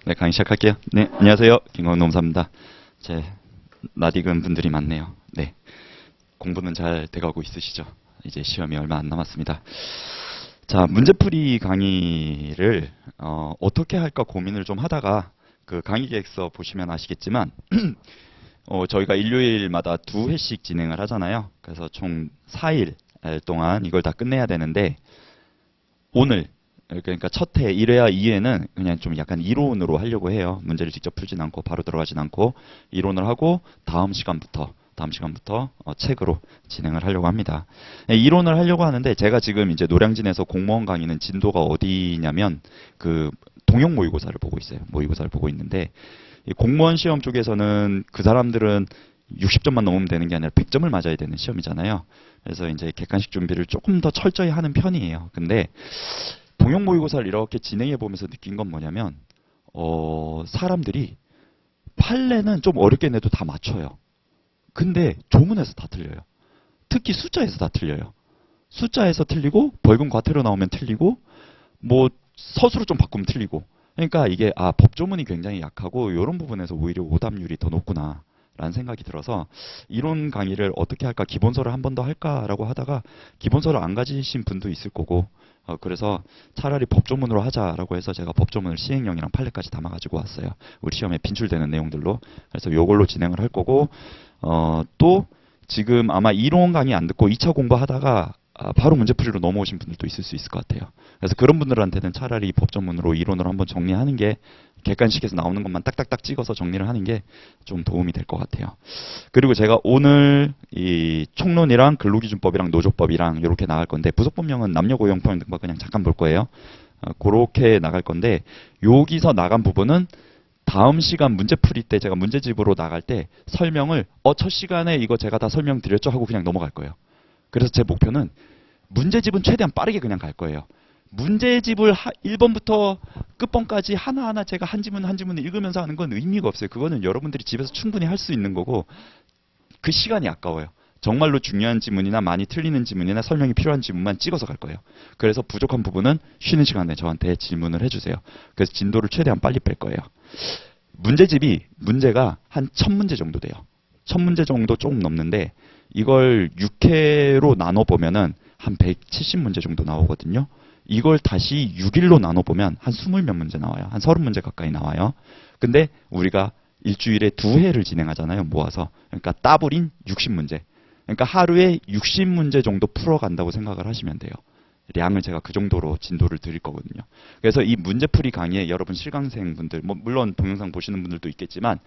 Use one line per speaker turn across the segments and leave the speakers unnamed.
네, 강의 시작할게요. 네, 안녕하세요. 김광노무사입니다. 제 낯익은 분들이 많네요. 네, 공부는 잘 돼가고 있으시죠? 이제 시험이 얼마 안 남았습니다. 자, 문제풀이 강의를 어떻게 할까 고민을 좀 하다가 그 강의 계획서 보시면 아시겠지만 저희가 일요일마다 2회씩 진행을 하잖아요. 그래서 총 4일 동안 이걸 다 끝내야 되는데 오늘 그러니까 첫 회 1회와 2회는 그냥 좀 약간 이론으로 하려고 해요. 문제를 직접 풀진 않고 바로 들어가진 않고 이론을 하고 다음 시간부터 책으로 진행을 하려고 합니다. 이론을 하려고 하는데 제가 지금 이제 노량진에서 공무원 강의는 진도가 어디냐면 그 동형 모의고사를 보고 있어요. 모의고사를 보고 있는데 이 공무원 시험 쪽에서는 그 사람들은 60점만 넘으면 되는 게 아니라 100점을 맞아야 되는 시험이잖아요. 그래서 이제 객관식 준비를 조금 더 철저히 하는 편이에요. 근데 동형 모의고사를 이렇게 진행해 보면서 느낀 건 뭐냐면 사람들이 판례는 좀 어렵게 내도 다 맞춰요. 근데 조문에서 다 틀려요. 특히 숫자에서 다 틀려요. 숫자에서 틀리고 벌금 과태료 나오면 틀리고 뭐 서술을 좀 바꾸면 틀리고. 그러니까 이게 법조문이 굉장히 약하고 이런 부분에서 오히려 오답률이 더 높구나 라는 생각이 들어서 이론 강의를 어떻게 할까, 기본서를 한 번 더 할까라고 하다가 기본서를 안 가지신 분도 있을 거고 그래서 차라리 법조문으로 하자라고 해서 제가 법조문을 시행령이랑 판례까지 담아가지고 왔어요. 우리 시험에 빈출되는 내용들로. 그래서 이걸로 진행을 할 거고 또 지금 아마 이론 강의 안 듣고 2차 공부하다가 바로 문제풀이로 넘어오신 분들도 있을 수 있을 것 같아요. 그래서 그런 분들한테는 차라리 법조문으로 이론으로 한번 정리하는 게 객관식에서 나오는 것만 딱딱딱 찍어서 정리를 하는 게 좀 도움이 될 것 같아요. 그리고 제가 오늘 이 총론이랑 근로기준법이랑 노조법이랑 이렇게 나갈 건데 부속법령은 남녀고용평등법 그냥 잠깐 볼 거예요. 그렇게 나갈 건데 여기서 나간 부분은 다음 시간 문제풀이 때 제가 문제집으로 나갈 때 설명을 첫 시간에 이거 제가 다 설명드렸죠 하고 그냥 넘어갈 거예요. 그래서 제 목표는 문제집은 최대한 빠르게 그냥 갈 거예요. 문제집을 1번부터 끝번까지 하나하나 제가 한 지문 한 지문을 읽으면서 하는 건 의미가 없어요. 그거는 여러분들이 집에서 충분히 할 수 있는 거고 그 시간이 아까워요. 정말로 중요한 지문이나 많이 틀리는 지문이나 설명이 필요한 지문만 찍어서 갈 거예요. 그래서 부족한 부분은 쉬는 시간에 저한테 질문을 해주세요. 그래서 진도를 최대한 빨리 뺄 거예요. 문제가 한 1000문제 정도 돼요. 1000문제 정도 조금 넘는데 이걸 6회로 나눠보면은 한 170문제 정도 나오거든요. 이걸 다시 6일로 나눠보면 한 20몇 문제 나와요. 한 30문제 가까이 나와요. 근데 우리가 일주일에 2회를 진행하잖아요. 모아서. 그러니까 따블인 60문제. 그러니까 하루에 60문제 정도 풀어간다고 생각을 하시면 돼요. 량을 제가 그 정도로 진도를 드릴 거거든요. 그래서 이 문제풀이 강의에 여러분 실강생분들, 물론 동영상 보시는 분들도 있겠지만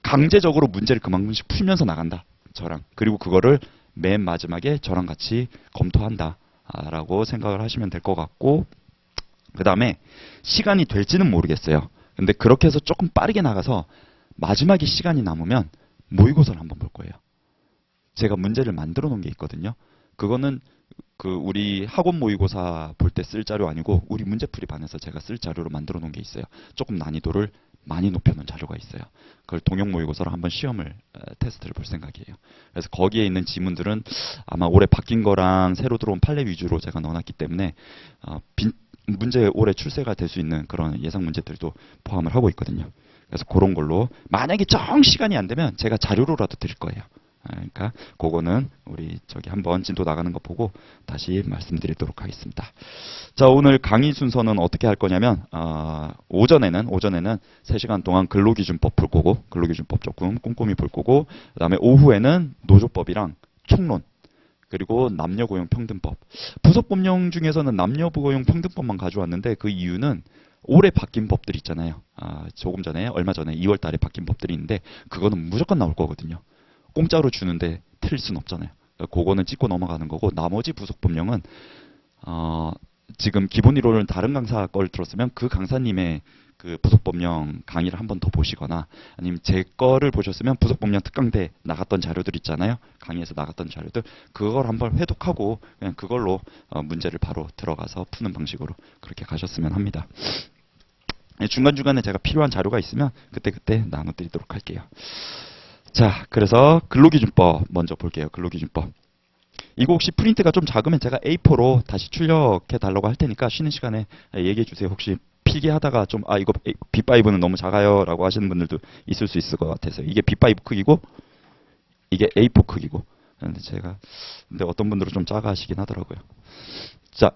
강제적으로 문제를 그만큼씩 풀면서 나간다. 저랑. 그리고 그거를 맨 마지막에 저랑 같이 검토한다. 라고 생각을 하시면 될 것 같고 그 다음에 시간이 될지는 모르겠어요. 근데 그렇게 해서 조금 빠르게 나가서 마지막에 시간이 남으면 모의고사를 한번 볼 거예요. 제가 문제를 만들어 놓은 게 있거든요. 그거는 우리 학원 모의고사 볼 때 쓸 자료 아니고 우리 문제풀이 반에서 제가 쓸 자료로 만들어 놓은 게 있어요. 조금 난이도를 많이 높여놓은 자료가 있어요. 그걸 동형 모의고사로 한번 시험을 테스트를 볼 생각이에요. 그래서 거기에 있는 지문들은 아마 올해 바뀐 거랑 새로 들어온 판례 위주로 제가 넣어놨기 때문에 문제 올해 출세가 될 수 있는 그런 예상 문제들도 포함을 하고 있거든요. 그래서 그런 걸로 만약에 정 시간이 안 되면 제가 자료로라도 드릴 거예요. 그러니까 그거는 우리 한번 진도 나가는 거 보고 다시 말씀드리도록 하겠습니다. 자, 오늘 강의 순서는 어떻게 할 거냐면 오전에는 3시간 동안 근로기준법 볼 거고 근로기준법 조금 꼼꼼히 볼 거고 그다음에 오후에는 노조법이랑 총론 그리고 남녀고용평등법. 부속법령 중에서는 남녀고용평등법만 가져왔는데 그 이유는 올해 바뀐 법들 있잖아요. 조금 전에 얼마 전에 2월 달에 바뀐 법들이 있는데 그거는 무조건 나올 거거든요. 공짜로 주는데 틀릴 순 없잖아요. 그거는 찍고 넘어가는 거고 나머지 부속법령은 지금 기본 이론을 다른 강사 걸 들었으면 그 강사님의 그 부속법령 강의를 한 번 더 보시거나 아니면 제 거를 보셨으면 부속법령 특강대 나갔던 자료들 있잖아요. 강의에서 나갔던 자료들 그걸 한번 회독하고 그냥 그걸로 문제를 바로 들어가서 푸는 방식으로 그렇게 가셨으면 합니다. 중간중간에 제가 필요한 자료가 있으면 그때 나눠드리도록 할게요. 자, 그래서 근로기준법 먼저 볼게요. 근로기준법. 이거 혹시 프린트가 좀 작으면 제가 A4로 다시 출력해 달라고 할 테니까 쉬는 시간에 얘기해 주세요. 혹시 필기하다가 좀 이거 B5는 너무 작아요라고 하시는 분들도 있을 수 있을 것 같아서 이게 B5 크기고 이게 A4 크기고 근데 어떤 분들은 좀 작아 하시긴 하더라고요. 자,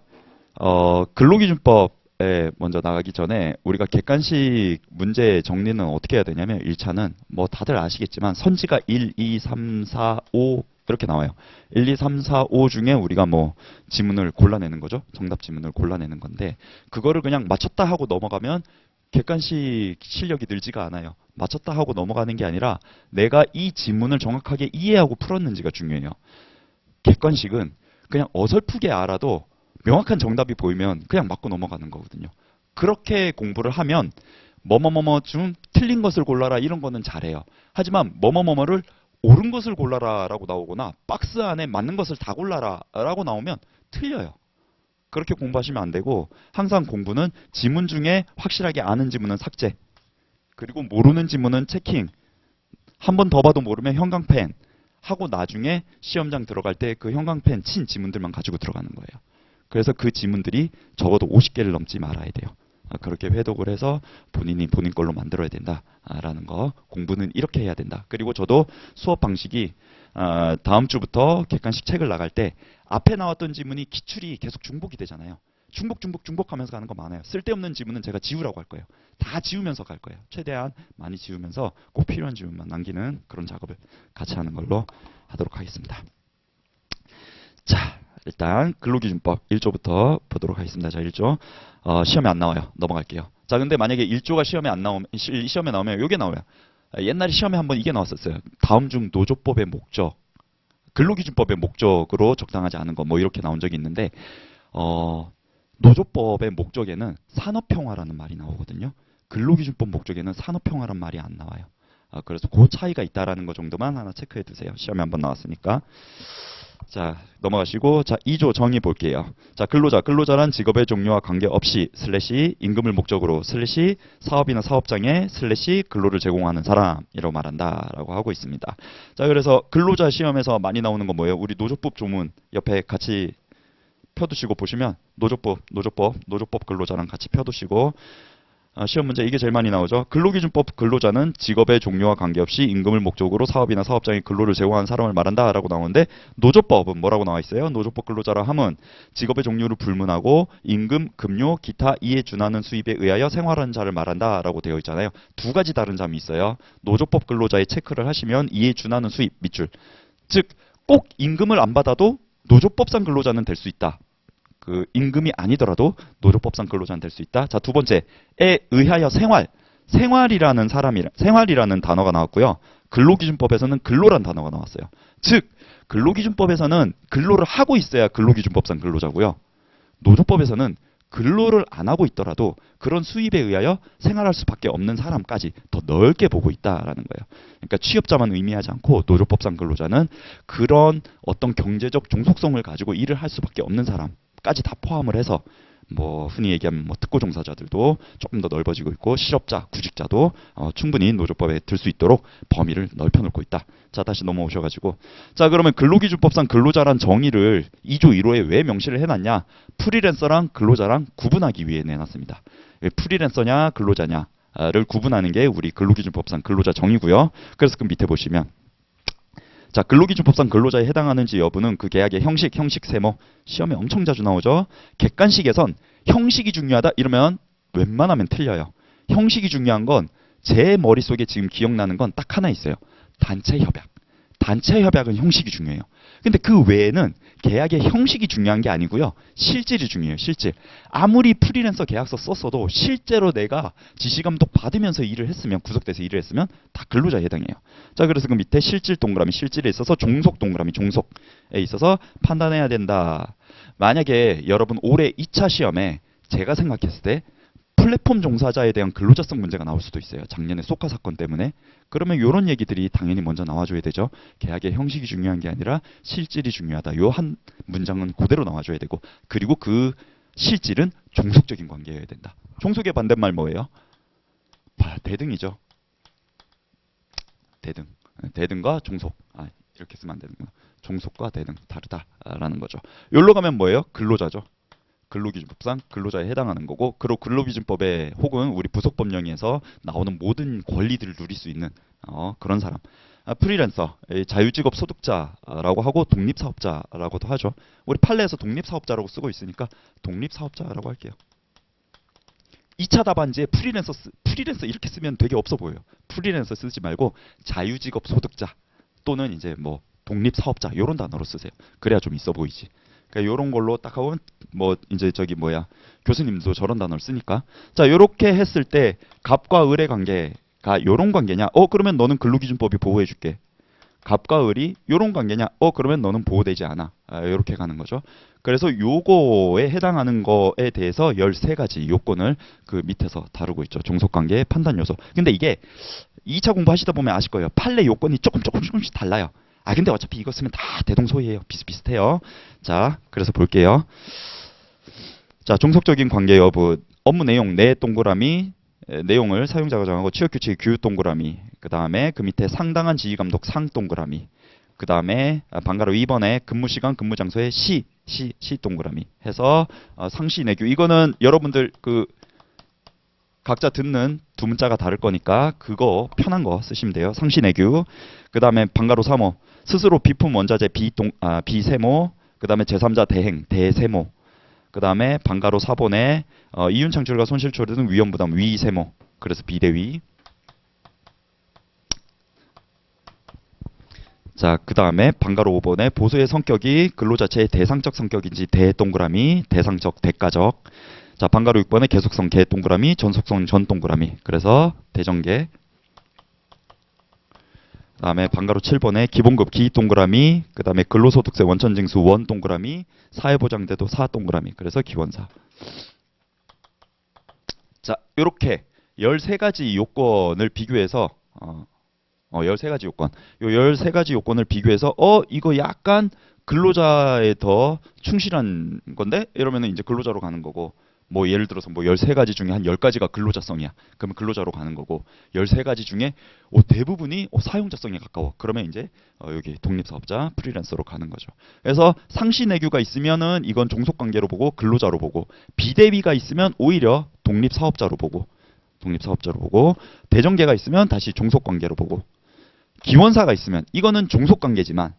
근로기준법에 먼저 나가기 전에 우리가 객관식 문제 정리는 어떻게 해야 되냐면 1차는 뭐 다들 아시겠지만 선지가 1, 2, 3, 4, 5 이렇게 나와요. 1, 2, 3, 4, 5 중에 우리가 뭐 지문을 골라내는 거죠. 정답 지문을 골라내는 건데 그거를 그냥 맞췄다 하고 넘어가면 객관식 실력이 늘지가 않아요. 맞췄다 하고 넘어가는 게 아니라 내가 이 지문을 정확하게 이해하고 풀었는지가 중요해요. 객관식은 그냥 어설프게 알아도 명확한 정답이 보이면 그냥 맞고 넘어가는 거거든요. 그렇게 공부를 하면 뭐뭐뭐뭐 중 틀린 것을 골라라 이런 거는 잘해요. 하지만 뭐뭐뭐뭐를 옳은 것을 골라라 라고 나오거나 박스 안에 맞는 것을 다 골라라 라고 나오면 틀려요. 그렇게 공부하시면 안 되고 항상 공부는 지문 중에 확실하게 아는 지문은 삭제 그리고 모르는 지문은 체킹 한 번 더 봐도 모르면 형광펜 하고 나중에 시험장 들어갈 때 그 형광펜 친 지문들만 가지고 들어가는 거예요. 그래서 그 지문들이 적어도 50개를 넘지 말아야 돼요. 그렇게 회독을 해서 본인이 본인 걸로 만들어야 된다라는 거 공부는 이렇게 해야 된다. 그리고 저도 수업 방식이 다음 주부터 객관식 책을 나갈 때 앞에 나왔던 지문이 기출이 계속 중복이 되잖아요. 중복하면서 가는 거 많아요. 쓸데없는 지문은 제가 지우라고 할 거예요. 다 지우면서 갈 거예요. 최대한 많이 지우면서 꼭 필요한 지문만 남기는 그런 작업을 같이 하는 걸로 하도록 하겠습니다. 자, 일단 근로기준법 1조부터 보도록 하겠습니다. 자, 1조 시험에 안 나와요. 넘어갈게요. 자, 근데 만약에 1조가 시험에 나오면 이게 나와요. 옛날에 시험에 한번 이게 나왔었어요. 다음 중 노조법의 목적, 근로기준법의 목적으로 적당하지 않은 거 뭐 이렇게 나온 적이 있는데 노조법의 목적에는 산업평화라는 말이 나오거든요. 근로기준법 목적에는 산업평화라는 말이 안 나와요. 그래서 그 차이가 있다라는 거 정도만 하나 체크해 두세요. 시험에 한번 나왔으니까. 자, 넘어가시고 자 2조 정의 볼게요. 자, 근로자란 직업의 종류와 관계없이 슬래시 임금을 목적으로 슬래시 사업이나 사업장에 슬래시 근로를 제공하는 사람이라고 말한다라고 하고 있습니다. 자, 그래서 근로자 시험에서 많이 나오는 건 뭐예요? 우리 노조법 조문 옆에 같이 펴두시고 보시면 노조법 근로자랑 같이 펴두시고 시험 문제 이게 제일 많이 나오죠. 근로기준법 근로자는 직업의 종류와 관계없이 임금을 목적으로 사업이나 사업장에 근로를 제공하는 사람을 말한다라고 나오는데 노조법은 뭐라고 나와 있어요? 노조법 근로자라 함은 직업의 종류를 불문하고 임금, 급료, 기타 이에 준하는 수입에 의하여 생활하는 자를 말한다라고 되어 있잖아요. 두 가지 다른 점이 있어요. 노조법 근로자의 체크를 하시면 이에 준하는 수입 밑줄. 즉 꼭 임금을 안 받아도 노조법상 근로자는 될 수 있다. 그 임금이 아니더라도 노조법상 근로자는 될 수 있다. 자, 두 번째에 의하여 생활이라는 단어가 나왔고요. 근로기준법에서는 근로란 단어가 나왔어요. 즉 근로기준법에서는 근로를 하고 있어야 근로기준법상 근로자고요. 노조법에서는 근로를 안 하고 있더라도 그런 수입에 의하여 생활할 수밖에 없는 사람까지 더 넓게 보고 있다라는 거예요. 그러니까 취업자만 의미하지 않고 노조법상 근로자는 그런 어떤 경제적 종속성을 가지고 일을 할 수밖에 없는 사람까지 다 포함을 해서 뭐 흔히 얘기하면 뭐 특고 종사자들도 조금 더 넓어지고 있고 실업자, 구직자도 충분히 노조법에 들 수 있도록 범위를 넓혀놓고 있다. 자, 다시 넘어오셔가지고 자, 그러면 근로기준법상 근로자란 정의를 2조 1호에 왜 명시를 해놨냐? 프리랜서랑 근로자랑 구분하기 위해 내놨습니다. 프리랜서냐 근로자냐를 구분하는 게 우리 근로기준법상 근로자 정의고요. 그래서 그 밑에 보시면 자, 근로기준법상 근로자에 해당하는지 여부는 그 계약의 형식 세모 시험에 엄청 자주 나오죠. 객관식에선 형식이 중요하다 이러면 웬만하면 틀려요. 형식이 중요한 건 제 머릿속에 지금 기억나는 건 딱 하나 있어요. 단체 협약. 단체 협약은 형식이 중요해요. 근데 그 외에는 계약의 형식이 중요한 게 아니고요. 실질이 중요해요. 실질. 아무리 프리랜서 계약서 썼어도 실제로 내가 지시감독 받으면서 일을 했으면 구속돼서 일을 했으면 다 근로자에 해당해요. 자, 그래서 그 밑에 실질 동그라미 실질에 있어서 종속 동그라미 종속에 있어서 판단해야 된다. 만약에 여러분 올해 2차 시험에 제가 생각했을 때 플랫폼 종사자에 대한 근로자성 문제가 나올 수도 있어요. 작년에 소카 사건 때문에. 그러면 이런 얘기들이 당연히 먼저 나와줘야 되죠. 계약의 형식이 중요한 게 아니라 실질이 중요하다. 요 한 문장은 그대로 나와줘야 되고 그리고 그 실질은 종속적인 관계여야 된다. 종속의 반대말 뭐예요? 대등이죠. 대등. 대등과 종속. 이렇게 쓰면 안 되는 거야. 종속과 대등 다르다라는 거죠. 여기로 가면 뭐예요? 근로자죠. 근로기준법상 근로자에 해당하는 거고, 그리고 근로기준법에 혹은 우리 부속법령에서 나오는 모든 권리들을 누릴 수 있는 그런 사람. 프리랜서, 자유직업 소득자라고 하고 독립사업자라고도 하죠. 우리 판례에서 독립사업자라고 쓰고 있으니까 독립사업자라고 할게요. 2차 답안지에 프리랜서 이렇게 쓰면 되게 없어 보여요. 프리랜서 쓰지 말고 자유직업 소득자 또는 이제 뭐 독립사업자 이런 단어로 쓰세요. 그래야 좀 있어 보이지. 그러니까 이런 걸로 딱 하면 뭐 이제 저기 뭐야 교수님도 저런 단어를 쓰니까 자 이렇게 했을 때 갑과 을의 관계가 이런 관계냐? 그러면 너는 근로기준법이 보호해줄게. 갑과 을이 이런 관계냐? 그러면 너는 보호되지 않아. 이렇게 가는 거죠. 그래서 요거에 해당하는 거에 대해서 13가지 요건을 그 밑에서 다루고 있죠. 종속관계의 판단 요소. 근데 이게 2차 공부하시다 보면 아실 거예요. 판례 요건이 조금씩 달라요. 근데 어차피 이거 쓰면 다 대동소이해요. 비슷비슷해요. 자, 그래서 볼게요. 자, 종속적인 관계 여부. 업무 내용 내 동그라미 내용을 사용자가 정하고 취업규칙 규 동그라미. 그 다음에 그 밑에 상당한 지휘감독 상 동그라미. 그 다음에 방가로 2번에 근무시간 근무장소의 시 동그라미 해서 상시 내규. 이거는 여러분들 그 각자 듣는 두 문자가 다를 거니까 그거 편한 거 쓰시면 돼요. 상시 내규. 그 다음에 방가로 3호 스스로 비품 원자재 비세모. 그 다음에 제3자 대행 대세모. 그 다음에 방가로 4번에 이윤 창출과 손실처리 등 위험 부담 위세모. 그래서 비대위. 자, 그 다음에 방가로 5번에 보수의 성격이 근로 자체의 대상적 성격인지 대동그라미 대상적 대가적. 자, 방가로 6번에 계속성 개동그라미 전속성 전동그라미. 그래서 대전개. 그 다음에 방가로 7번에 기본급 기동그라미. 그 다음에 근로소득세 원천징수 원동그라미 사회보장제도 사동그라미. 그래서 기원사. 자, 이렇게 13가지 요건을 비교해서 13가지 요건. 요 13가지 요건을 비교해서 이거 약간 근로자에 더 충실한 건데 이러면은 이제 근로자로 가는 거고 뭐 예를 들어서 뭐 13가지 중에 한 10가지가 근로자성이야. 그러면 근로자로 가는 거고 13가지 중에 대부분이 사용자성에 가까워. 그러면 이제 여기 독립사업자 프리랜서로 가는 거죠. 그래서 상시내규가 있으면은 이건 종속관계로 보고 근로자로 보고 비대위가 있으면 오히려 독립사업자로 보고 대전계가 있으면 다시 종속관계로 보고 기원사가 있으면 이거는 종속관계지만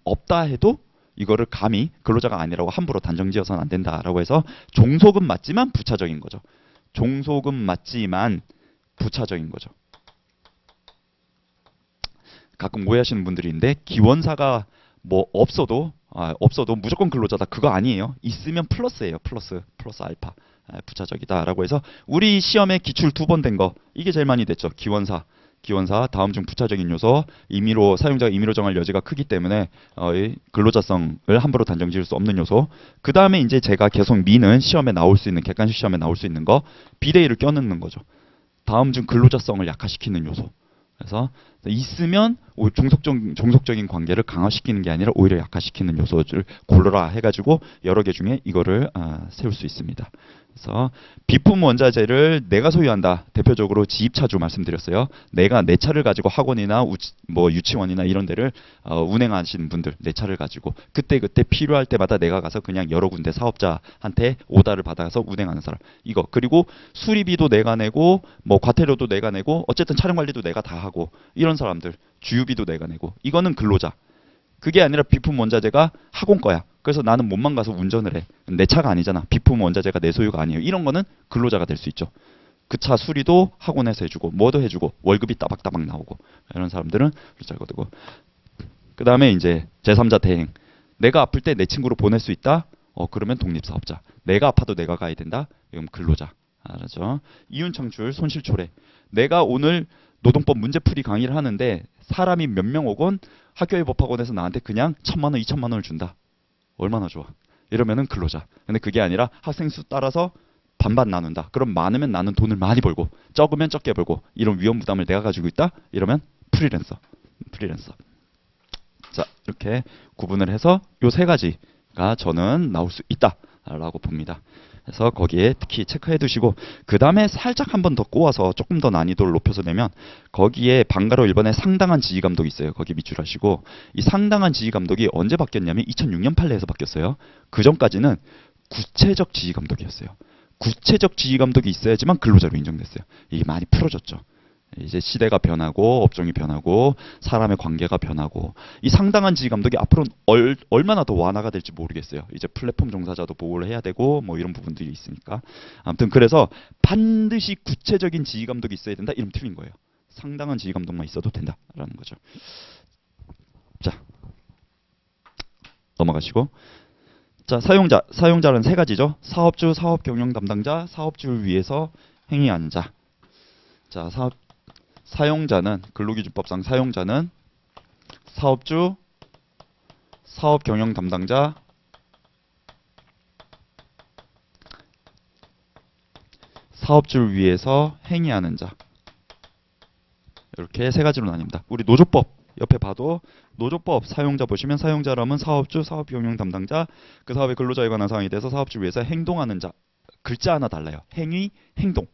없다 해도 이거를 감히 근로자가 아니라고 함부로 단정지어서는 안 된다라고 해서 종속은 맞지만 부차적인 거죠. 종속은 맞지만 부차적인 거죠. 가끔 오해하시는 분들이 있는데 기원사가 뭐 없어도 무조건 근로자다 그거 아니에요. 있으면 플러스예요. 플러스 알파. 부차적이다라고 해서 우리 시험에 기출 2번 된 거 이게 제일 많이 됐죠. 기원사 다음 중 부차적인 요소 사용자가 임의로 정할 여지가 크기 때문에 근로자성을 함부로 단정 지을 수 없는 요소. 그 다음에 이제 제가 계속 미는 시험에 나올 수 있는 객관식 시험에 나올 수 있는 거 비대위를 껴넣는 거죠. 다음 중 근로자성을 약화시키는 요소. 그래서 있으면 종속적인 관계를 강화시키는 게 아니라 오히려 약화시키는 요소를 골라라 해가지고 여러 개 중에 이거를 세울 수 있습니다. 그래서 비품 원자재를 내가 소유한다. 대표적으로 지입차주 말씀드렸어요. 내가 내 차를 가지고 학원이나 뭐 유치원이나 이런 데를 운행하시는 분들 내 차를 가지고 그때 필요할 때마다 내가 가서 그냥 여러 군데 사업자한테 오다를 받아서 운행하는 사람. 이거 그리고 수리비도 내가 내고 뭐 과태료도 내가 내고 어쨌든 차량 관리도 내가 다 하고 이런 사람들 주유비도 내가 내고 이거는 근로자. 그게 아니라 비품 원자재가 학원 거야. 그래서 나는 몸만 가서 운전을 해. 내 차가 아니잖아. 비품 원자재가 내 소유가 아니에요. 이런 거는 근로자가 될 수 있죠. 그 차 수리도 학원에서 해주고 뭐도 해주고 월급이 따박따박 나오고 이런 사람들은 근로자가 되고 그 다음에 이제 제3자 대행. 내가 아플 때 내 친구를 보낼 수 있다? 그러면 독립사업자. 내가 아파도 내가 가야 된다? 이건 근로자. 알았죠? 이윤창출 손실초래. 내가 오늘 노동법 문제풀이 강의를 하는데 사람이 몇 명 오건 학교의 법학원에서 나한테 그냥 1,000만 원, 2,000만 원을 준다. 얼마나 좋아. 이러면은 근로자. 근데 그게 아니라 학생 수 따라서 반반 나눈다. 그럼 많으면 나는 돈을 많이 벌고 적으면 적게 벌고 이런 위험 부담을 내가 가지고 있다. 이러면 프리랜서. 자, 이렇게 구분을 해서 요 3가지가 저는 나올 수 있다라고 봅니다. 그래서 거기에 특히 체크해 두시고 그 다음에 살짝 한 번 더 꼬아서 조금 더 난이도를 높여서 내면 거기에 방가로 1번에 상당한 지휘감독이 있어요. 거기 밑줄하시고 이 상당한 지휘감독이 언제 바뀌었냐면 2006년 판례에서 바뀌었어요. 그 전까지는 구체적 지휘감독이었어요. 구체적 지휘감독이 있어야지만 근로자로 인정됐어요. 이게 많이 풀어졌죠. 이제 시대가 변하고 업종이 변하고 사람의 관계가 변하고 이 상당한 지휘감독이 앞으로는 얼마나 더 완화가 될지 모르겠어요. 이제 플랫폼 종사자도 보호를 해야 되고 뭐 이런 부분들이 있으니까. 아무튼 그래서 반드시 구체적인 지휘감독이 있어야 된다. 이러면 틀린 거예요. 상당한 지휘감독만 있어도 된다라는 거죠. 자, 넘어가시고. 자, 사용자는 세 가지죠. 사업주, 사업경영 담당자, 사업주를 위해서 행위하는 자. 자, 사용자는 근로기준법상 사용자는 사업주, 사업경영 담당자, 사업주를 위해서 행위하는 자. 이렇게 세 가지로 나뉩니다. 우리 노조법 옆에 봐도 노조법 사용자 보시면 사용자라면 사업주, 사업경영 담당자, 그 사업의 근로자에 관한 사항에 대해서 사업주를 위해서 행동하는 자. 글자 하나 달라요. 행위, 행동.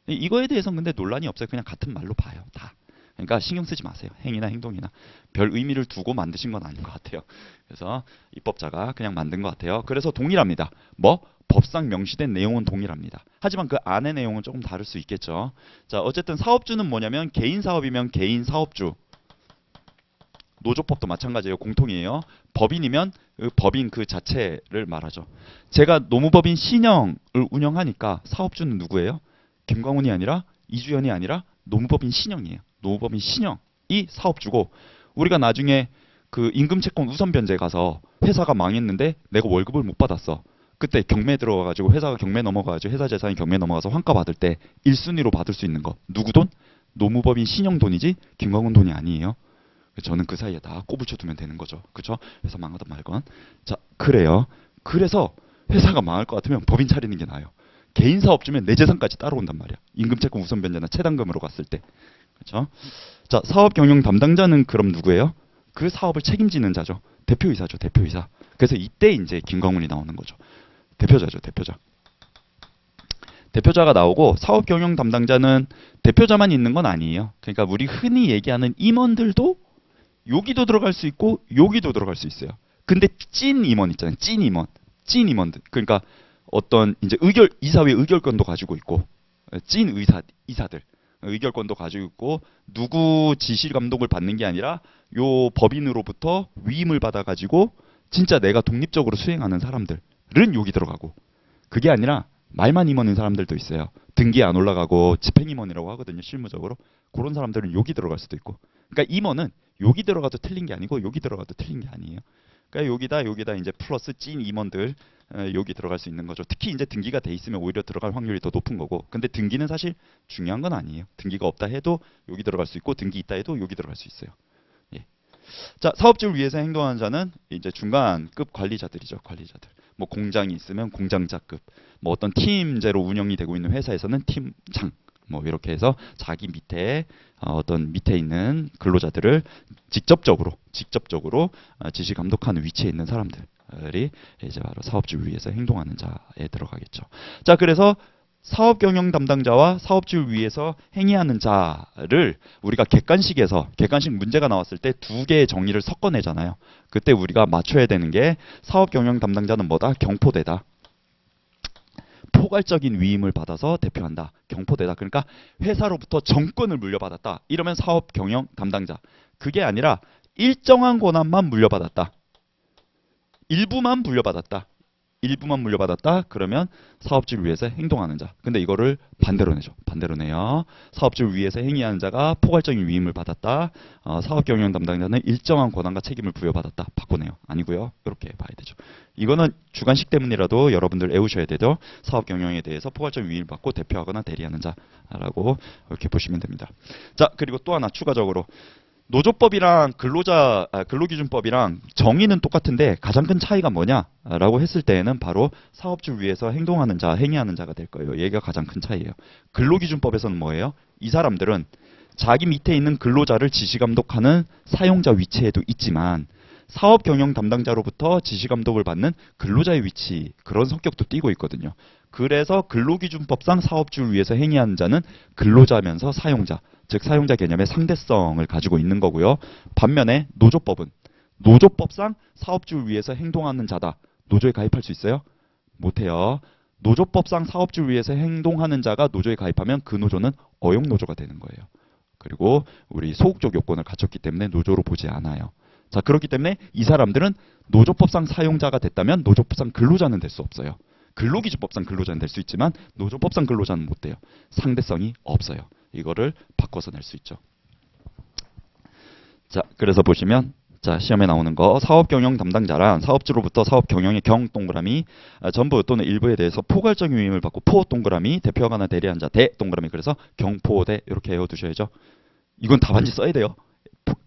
이거에 대해서는 근데 논란이 없어요. 그냥 같은 말로 봐요. 다. 그러니까 신경 쓰지 마세요. 행위나 행동이나. 별 의미를 두고 만드신 건 아닌 것 같아요. 그래서 입법자가 그냥 만든 것 같아요. 그래서 동일합니다. 뭐? 법상 명시된 내용은 동일합니다. 하지만 그 안의 내용은 조금 다를 수 있겠죠. 자, 어쨌든 사업주는 뭐냐면 개인 사업이면 개인 사업주. 노조법도 마찬가지예요. 공통이에요. 법인이면 그 법인 그 자체를 말하죠. 제가 노무법인 신영을 운영하니까 사업주는 누구예요? 김광훈이 아니라 이주연이 아니라 노무법인 신영이에요. 노무법인 신영이 사업주고, 우리가 나중에 그 임금채권 우선 변제 가서 회사가 망했는데 내가 월급을 못 받았어. 그때 경매 들어가가지고 회사가 경매 넘어가가지고 회사 재산이 경매 넘어가서 환가 받을 때 1순위로 받을 수 있는 거 누구 돈? 노무법인 신영 돈이지 김광훈 돈이 아니에요. 저는 그 사이에 다 꼬불쳐두면 되는 거죠. 그렇죠? 회사 망하든 말건. 자, 그래요. 그래서 회사가 망할 것 같으면 법인 차리는 게 나아요. 개인 사업주면 내 재산까지 따라온단 말이야. 임금채권 우선 변제나 채당금으로 갔을 때. 그렇죠? 자, 사업 경영 담당자는 그럼 누구예요? 그 사업을 책임지는 자죠. 대표이사죠. 대표이사. 그래서 이때 이제 김광훈이 나오는 거죠. 대표자죠. 대표자. 대표자가 나오고 사업 경영 담당자는 대표자만 있는 건 아니에요. 그러니까 우리 흔히 얘기하는 임원들도 여기도 들어갈 수 있고 여기도 들어갈 수 있어요. 근데 찐 임원 있잖아요. 찐 임원. 찐 임원들. 그러니까 어떤 이제 이사회 의결권도 가지고 있고 찐 이사들 의결권도 가지고 있고 누구 지시 감독을 받는 게 아니라 요 법인으로부터 위임을 받아 가지고 진짜 내가 독립적으로 수행하는 사람들은 여기 들어가고, 그게 아니라 말만 임원인 사람들도 있어요. 등기 안 올라가고 집행임원이라고 하거든요. 실무적으로. 그런 사람들은 여기 들어갈 수도 있고. 그러니까 임원은 여기 들어가도 틀린 게 아니고 여기 들어가도 틀린 게 아니에요. 그러니까 여기다 이제 플러스 찐 임원들 여기 들어갈 수 있는 거죠. 특히 이제 등기가 돼 있으면 오히려 들어갈 확률이 더 높은 거고. 근데 등기는 사실 중요한 건 아니에요. 등기가 없다 해도 여기 들어갈 수 있고 등기 있다 해도 여기 들어갈 수 있어요. 예. 자, 사업주를 위해서 행동하는 자는 이제 중간급 관리자들이죠. 관리자들. 뭐 공장이 있으면 공장자급, 뭐 어떤 팀제로 운영이 되고 있는 회사에서는 팀장, 뭐 이렇게 해서 자기 밑에 어떤 밑에 있는 근로자들을 직접적으로 지시 감독하는 위치에 있는 사람들이 이제 바로 사업주를 위해서 행동하는 자에 들어가겠죠. 자, 그래서 사업 경영 담당자와 사업주를 위해서 행위하는 자를 우리가 객관식 문제가 나왔을 때 두 개의 정의를 섞어내잖아요. 그때 우리가 맞춰야 되는 게 사업 경영 담당자는 뭐다? 경포대다. 포괄적인 위임을 받아서 대표한다. 경포대다. 그러니까 회사로부터 정권을 물려받았다. 이러면 사업 경영 담당자. 그게 아니라 일정한 권한만 물려받았다. 일부만 물려받았다. 그러면 사업주를 위해서 행동하는 자. 근데 이거를 반대로 내죠. 반대로 내요. 사업주를 위해서 행위하는 자가 포괄적인 위임을 받았다. 사업 경영 담당자는 일정한 권한과 책임을 부여받았다. 바꾸네요. 아니고요. 이렇게 봐야 되죠. 이거는 주관식 때문이라도 여러분들 외우셔야 되죠. 사업 경영에 대해서 포괄적인 위임을 받고 대표하거나 대리하는 자라고 이렇게 보시면 됩니다. 자, 그리고 또 하나 추가적으로 노조법이랑 근로기준법이랑 정의는 똑같은데 가장 큰 차이가 뭐냐라고 했을 때에는 바로 사업주를 위해서 행동하는 자, 행위하는 자가 될 거예요. 얘가 가장 큰 차이예요. 근로기준법에서는 뭐예요? 이 사람들은 자기 밑에 있는 근로자를 지시감독하는 사용자 위치에도 있지만 사업 경영 담당자로부터 지시감독을 받는 근로자의 위치, 그런 성격도 띠고 있거든요. 그래서 근로기준법상 사업주를 위해서 행위하는 자는 근로자면서 사용자, 즉 사용자 개념의 상대성을 가지고 있는 거고요. 반면에 노조법은 노조법상 사업주를 위해서 행동하는 자다. 노조에 가입할 수 있어요? 못해요. 노조법상 사업주를 위해서 행동하는 자가 노조에 가입하면 그 노조는 어용노조가 되는 거예요. 그리고 우리 소극적 요건을 갖췄기 때문에 노조로 보지 않아요. 자, 그렇기 때문에 이 사람들은 노조법상 사용자가 됐다면 노조법상 근로자는 될 수 없어요. 근로기준법상 근로자는 될 수 있지만 노조법상 근로자는 못 돼요. 상대성이 없어요. 이거를 바꿔서 낼 수 있죠. 자, 그래서 보시면 자, 시험에 나오는 거 사업 경영 담당자란 사업주로부터 사업 경영의 경 동그라미 전부 또는 일부에 대해서 포괄적인 위임을 받고 포 동그라미 대표하거나 대리한 자 대 동그라미 그래서 경포대 이렇게 외워두셔야죠. 이건 답안지 써야 돼요.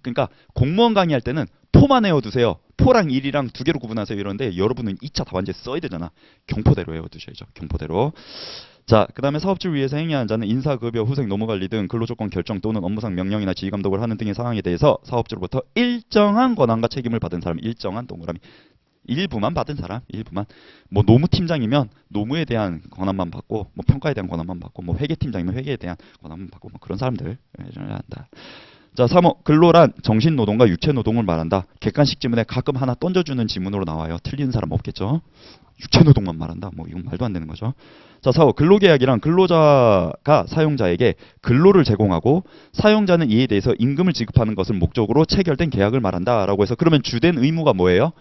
그러니까 공무원 강의할 때는 포만 외워두세요. 포랑 일이랑 두 개로 구분하세요 이러는데 여러분은 2차 답안지에 써야 되잖아. 경포대로 외워두셔야죠. 경포대로. 자, 그 다음에 사업주를 위해서 행위하는 자는 인사, 급여, 후생, 노무관리 등 근로조건 결정 또는 업무상 명령이나 지휘감독을 하는 등의 사항에 대해서 사업주로부터 일정한 권한과 책임을 받은 사람, 일정한 동그라미. 일부만 받은 사람, 일부만. 뭐 노무팀장이면 노무에 대한 권한만 받고, 뭐 평가에 대한 권한만 받고, 뭐 회계팀장이면 회계에 대한 권한만 받고, 뭐 그런 사람들 한다. 자, 3호 근로란 정신노동과 육체노동을 말한다. 객관식 지문에 가끔 하나 던져주는 지문으로 나와요. 틀리는 사람 없겠죠. 육체노동만 말한다. 뭐 이건 말도 안 되는 거죠. 자, 4호 근로계약이란 근로자가 사용자에게 근로를 제공하고 사용자는 이에 대해서 임금을 지급하는 것을 목적으로 체결된 계약을 말한다. 라고 해서 그러면 주된 의무가 뭐예요?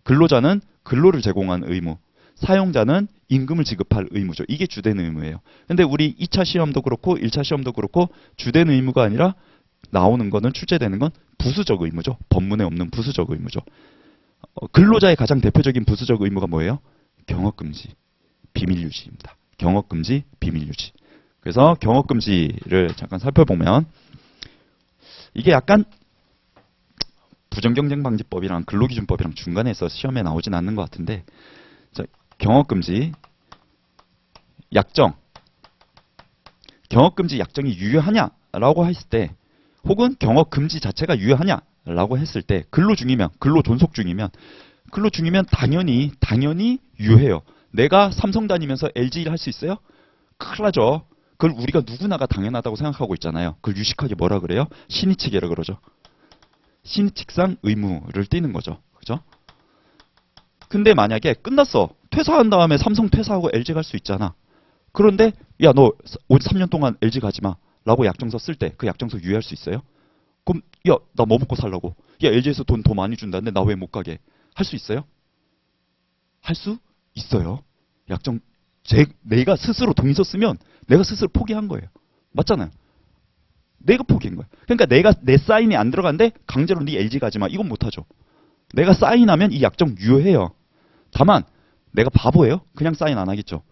근로자는 근로를 제공한 의무, 사용자는 임금을 지급할 의무죠. 이게 주된 의무예요. 근데 우리 2차 시험도 그렇고 1차 시험도 그렇고 주된 의무가 아니라 나오는 거는 출제되는 건 부수적 의무죠. 법문에 없는 부수적 의무죠. 근로자의 가장 대표적인 부수적 의무가 뭐예요? 경업금지, 비밀유지입니다. 경업금지, 비밀유지. 그래서 경업금지를 잠깐 살펴보면 이게 약간 부정경쟁방지법이랑 근로기준법이랑 중간에 있어서 시험에 나오진 않는 것 같은데 자, 경업금지, 약정. 경업금지 약정이 유효하냐라고 했을 때 혹은 경업금지 자체가 유효하냐라고 했을 때 근로중이면, 근로존속 중이면 당연히 유효해요. 내가 삼성 다니면서 LG 일 할 수 있어요? 큰일 나죠. 그걸 우리가 누구나가 당연하다고 생각하고 있잖아요. 그걸 유식하게 뭐라 그래요? 신의칙이라 그러죠. 신의칙상 의무를 띠는 거죠. 그죠? 근데 만약에 끝났어. 퇴사한 다음에 삼성 퇴사하고 LG 갈 수 있잖아. 그런데 야, 너 3년 동안 LG 가지 마. 라고 약정서 쓸 때 그 약정서 유효할 수 있어요? 그럼 야, 나 뭐 먹고 살라고? 야, LG에서 돈 더 많이 준다는데 나 왜 못 가게? 할 수 있어요? 할 수 있어요. 약정 내가 스스로 동의서 쓰면 내가 스스로 포기한 거예요. 맞잖아요. 내가 포기한 거예요. 그러니까 내가 내 사인이 안 들어간데 강제로 네 LG 가지 마. 이건 못 하죠. 내가 사인하면 이 약정 유효해요. 다만 내가 바보예요? 그냥 사인 안 하겠죠.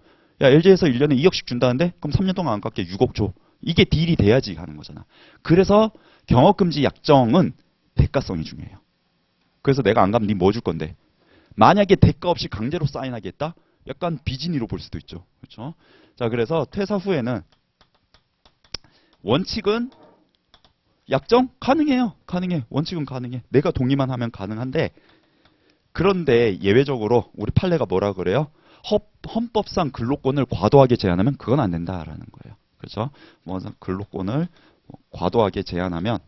야, LG에서 1년에 2억씩 준다는데 그럼 3년 동안 안 깎게 6억 줘. 이게 딜이 돼야지 하는 거잖아. 그래서 경업금지 약정은 대가성이 중요해요. 그래서 내가 안 가면 니 뭐 줄 건데. 만약에 대가 없이 강제로 사인하겠다? 약간 비진이로 볼 수도 있죠. 그렇죠? 자, 그래서 퇴사 후에는 원칙은 약정 가능해요. 가능해. 원칙은 가능해. 내가 동의만 하면 가능한데 그런데 예외적으로 우리 판례가 뭐라 그래요? 헌법상 근로권을 과도하게 제한하면 그건 안 된다라는 거예요. 그렇죠? 뭐 근로권을 과도하게 제한하면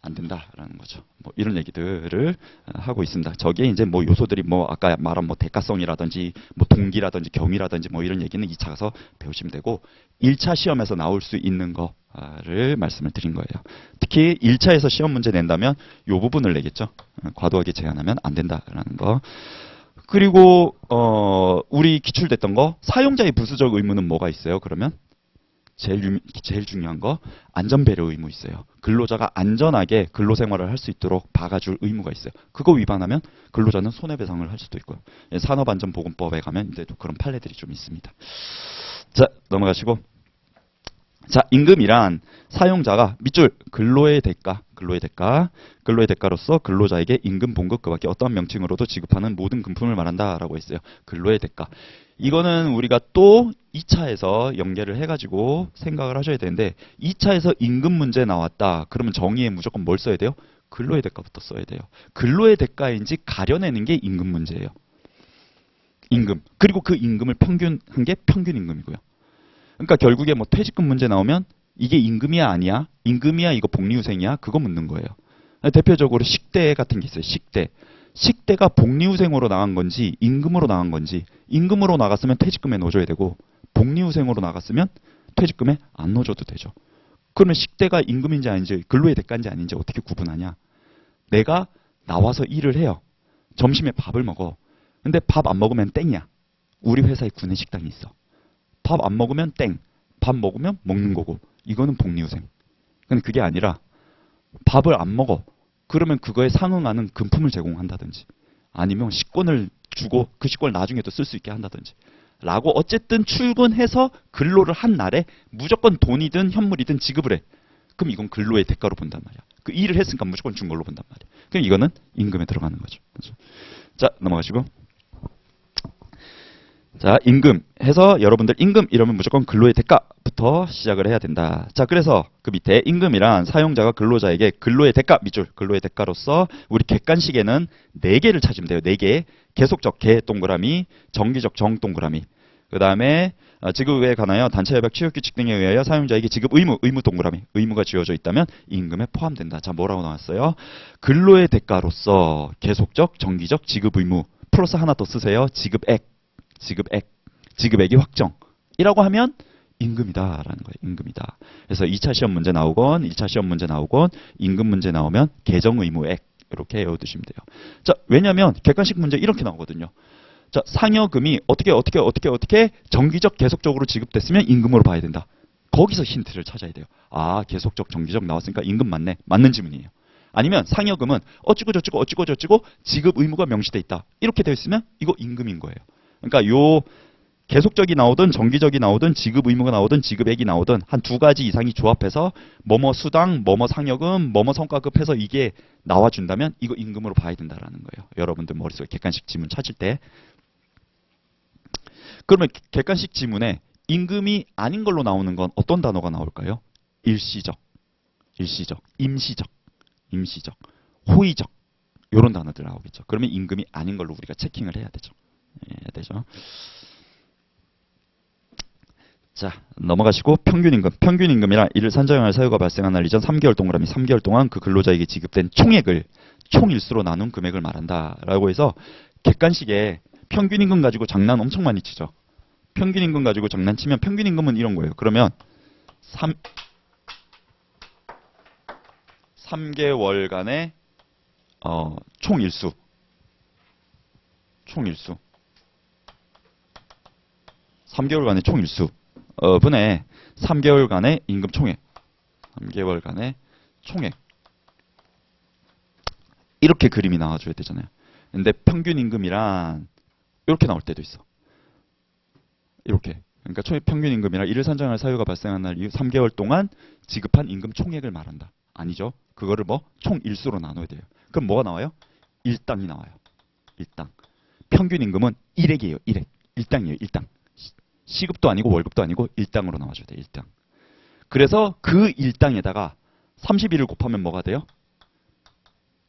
안 된다라는 거죠. 뭐 이런 얘기들을 하고 있습니다. 저기에 이제 뭐 요소들이 뭐 아까 말한 뭐 대가성이라든지 뭐 동기라든지 경위라든지 뭐 이런 얘기는 2차 가서 배우시면 되고 1차 시험에서 나올 수 있는 거를 말씀을 드린 거예요. 특히 1차에서 시험 문제 낸다면 이 부분을 내겠죠. 과도하게 제한하면 안 된다라는 거. 그리고 우리 기출됐던 거 사용자의 부수적 의무는 뭐가 있어요? 그러면 제일 중요한 거 안전배려 의무 있어요. 근로자가 안전하게 근로생활을 할 수 있도록 박아줄 의무가 있어요. 그거 위반하면 근로자는 손해배상을 할 수도 있고요. 산업안전보건법에 가면 이제 또 그런 판례들이 좀 있습니다. 자, 넘어가시고 자, 임금이란 사용자가 밑줄 근로의 대가로서 근로자에게 임금 봉급 그 밖에 어떠한 명칭으로도 지급하는 모든 금품을 말한다라고 했어요. 근로의 대가. 이거는 우리가 또 2차에서 연계를 해가지고 생각을 하셔야 되는데 2차에서 임금 문제 나왔다. 그러면 정의에 무조건 뭘 써야 돼요? 근로의 대가부터 써야 돼요. 근로의 대가인지 가려내는 게 임금 문제예요. 임금. 그리고 그 임금을 평균한 게 평균 임금이고요. 그러니까 결국에 뭐 퇴직금 문제 나오면 이게 임금이야 아니야? 임금이야 이거 복리후생이야? 그거 묻는 거예요. 대표적으로 식대 같은 게 있어요. 식대. 식대가 복리후생으로 나간 건지 임금으로 나간 건지, 임금으로 나갔으면 퇴직금에 넣어줘야 되고 복리후생으로 나갔으면 퇴직금에 안 넣어줘도 되죠. 그러면 식대가 임금인지 아닌지 근로의 대가인지 아닌지 어떻게 구분하냐. 내가 나와서 일을 해요. 점심에 밥을 먹어. 근데 밥 안 먹으면 땡이야. 우리 회사에 구내식당이 있어. 밥 안 먹으면 땡. 밥 먹으면 먹는 거고. 이거는 복리후생. 근데 그게 아니라 밥을 안 먹어. 그러면 그거에 상응하는 금품을 제공한다든지 아니면 식권을 주고 그 식권을 나중에도 쓸 수 있게 한다든지 라고 어쨌든 출근해서 근로를 한 날에 무조건 돈이든 현물이든 지급을 해. 그럼 이건 근로의 대가로 본단 말이야. 그 일을 했으니까 무조건 준 걸로 본단 말이야. 그럼 이거는 임금에 들어가는 거죠. 그렇죠? 자, 넘어가시고. 자, 임금 해서 여러분들 임금 이러면 무조건 근로의 대가부터 시작을 해야 된다. 자, 그래서 그 밑에 임금이란 사용자가 근로자에게 근로의 대가 밑줄, 근로의 대가로서 우리 객관식에는 4개를 찾으면 돼요. 4개. 계속적 개 동그라미, 정기적 정 동그라미. 그 다음에 지급에 관하여 단체 협약 취업 규칙 등에 의하여 사용자에게 지급 의무, 의무 동그라미. 의무가 지어져 있다면 임금에 포함된다. 자, 뭐라고 나왔어요? 근로의 대가로서 계속적, 정기적 지급 의무 플러스 하나 더 쓰세요. 지급액. 지급액, 지급액이 확정이라고 하면 임금이다라는 거예요. 임금이다. 그래서 2차 시험 문제 나오건 1차 시험 문제 나오건 임금 문제 나오면 계정의무액 이렇게 외워두시면 돼요. 자, 왜냐하면 객관식 문제 이렇게 나오거든요. 자, 상여금이 어떻게 정기적 계속적으로 지급됐으면 임금으로 봐야 된다. 거기서 힌트를 찾아야 돼요. 아, 계속적 정기적 나왔으니까 임금 맞네. 맞는 지문이에요. 아니면 상여금은 어찌고 지급 의무가 명시돼 있다. 이렇게 되어 있으면 이거 임금인 거예요. 그러니까 요 계속적이 나오든 정기적이 나오든 지급 의무가 나오든 지급액이 나오든 한 2가지 이상이 조합해서 뭐뭐 수당, 뭐뭐 상여금, 뭐뭐 성과급 해서 이게 나와준다면 이거 임금으로 봐야 된다라는 거예요. 여러분들 머릿속에 객관식 지문 찾을 때. 그러면 객관식 지문에 임금이 아닌 걸로 나오는 건 어떤 단어가 나올까요? 일시적, 임시적, 호의적 이런 단어들 나오겠죠. 그러면 임금이 아닌 걸로 우리가 체킹을 해야 되죠. 자, 넘어가시고 평균임금. 평균임금이란 이를 산정할 사유가 발생한 날 이전 3개월 동그라미 3개월 동안 그 근로자에게 지급된 총액을 총일수로 나눈 금액을 말한다. 라고 해서 객관식에 평균임금 가지고 장난 엄청 많이 치죠. 평균임금 가지고 장난치면 평균임금은 이런 거예요. 그러면 3개월간의 총일수 3개월간의 총일수 분의 3개월간의 임금 총액 3개월간의 총액 이렇게 그림이 나와줘야 되잖아요. 근데 평균임금이란 이렇게 나올 때도 있어. 이렇게. 그러니까 평균임금이란 이를 산정할 사유가 발생한 날 이후 3개월 동안 지급한 임금 총액을 말한다. 아니죠. 그거를 뭐 총일수로 나눠야 돼요. 그럼 뭐가 나와요? 일당이 나와요. 일당. 평균임금은 일액이에요. 일액. 일당이에요. 일당. 시급도 아니고 월급도 아니고 일당으로 나와줘야 돼요. 일당. 그래서 그 일당에다가 31을 곱하면 뭐가 돼요?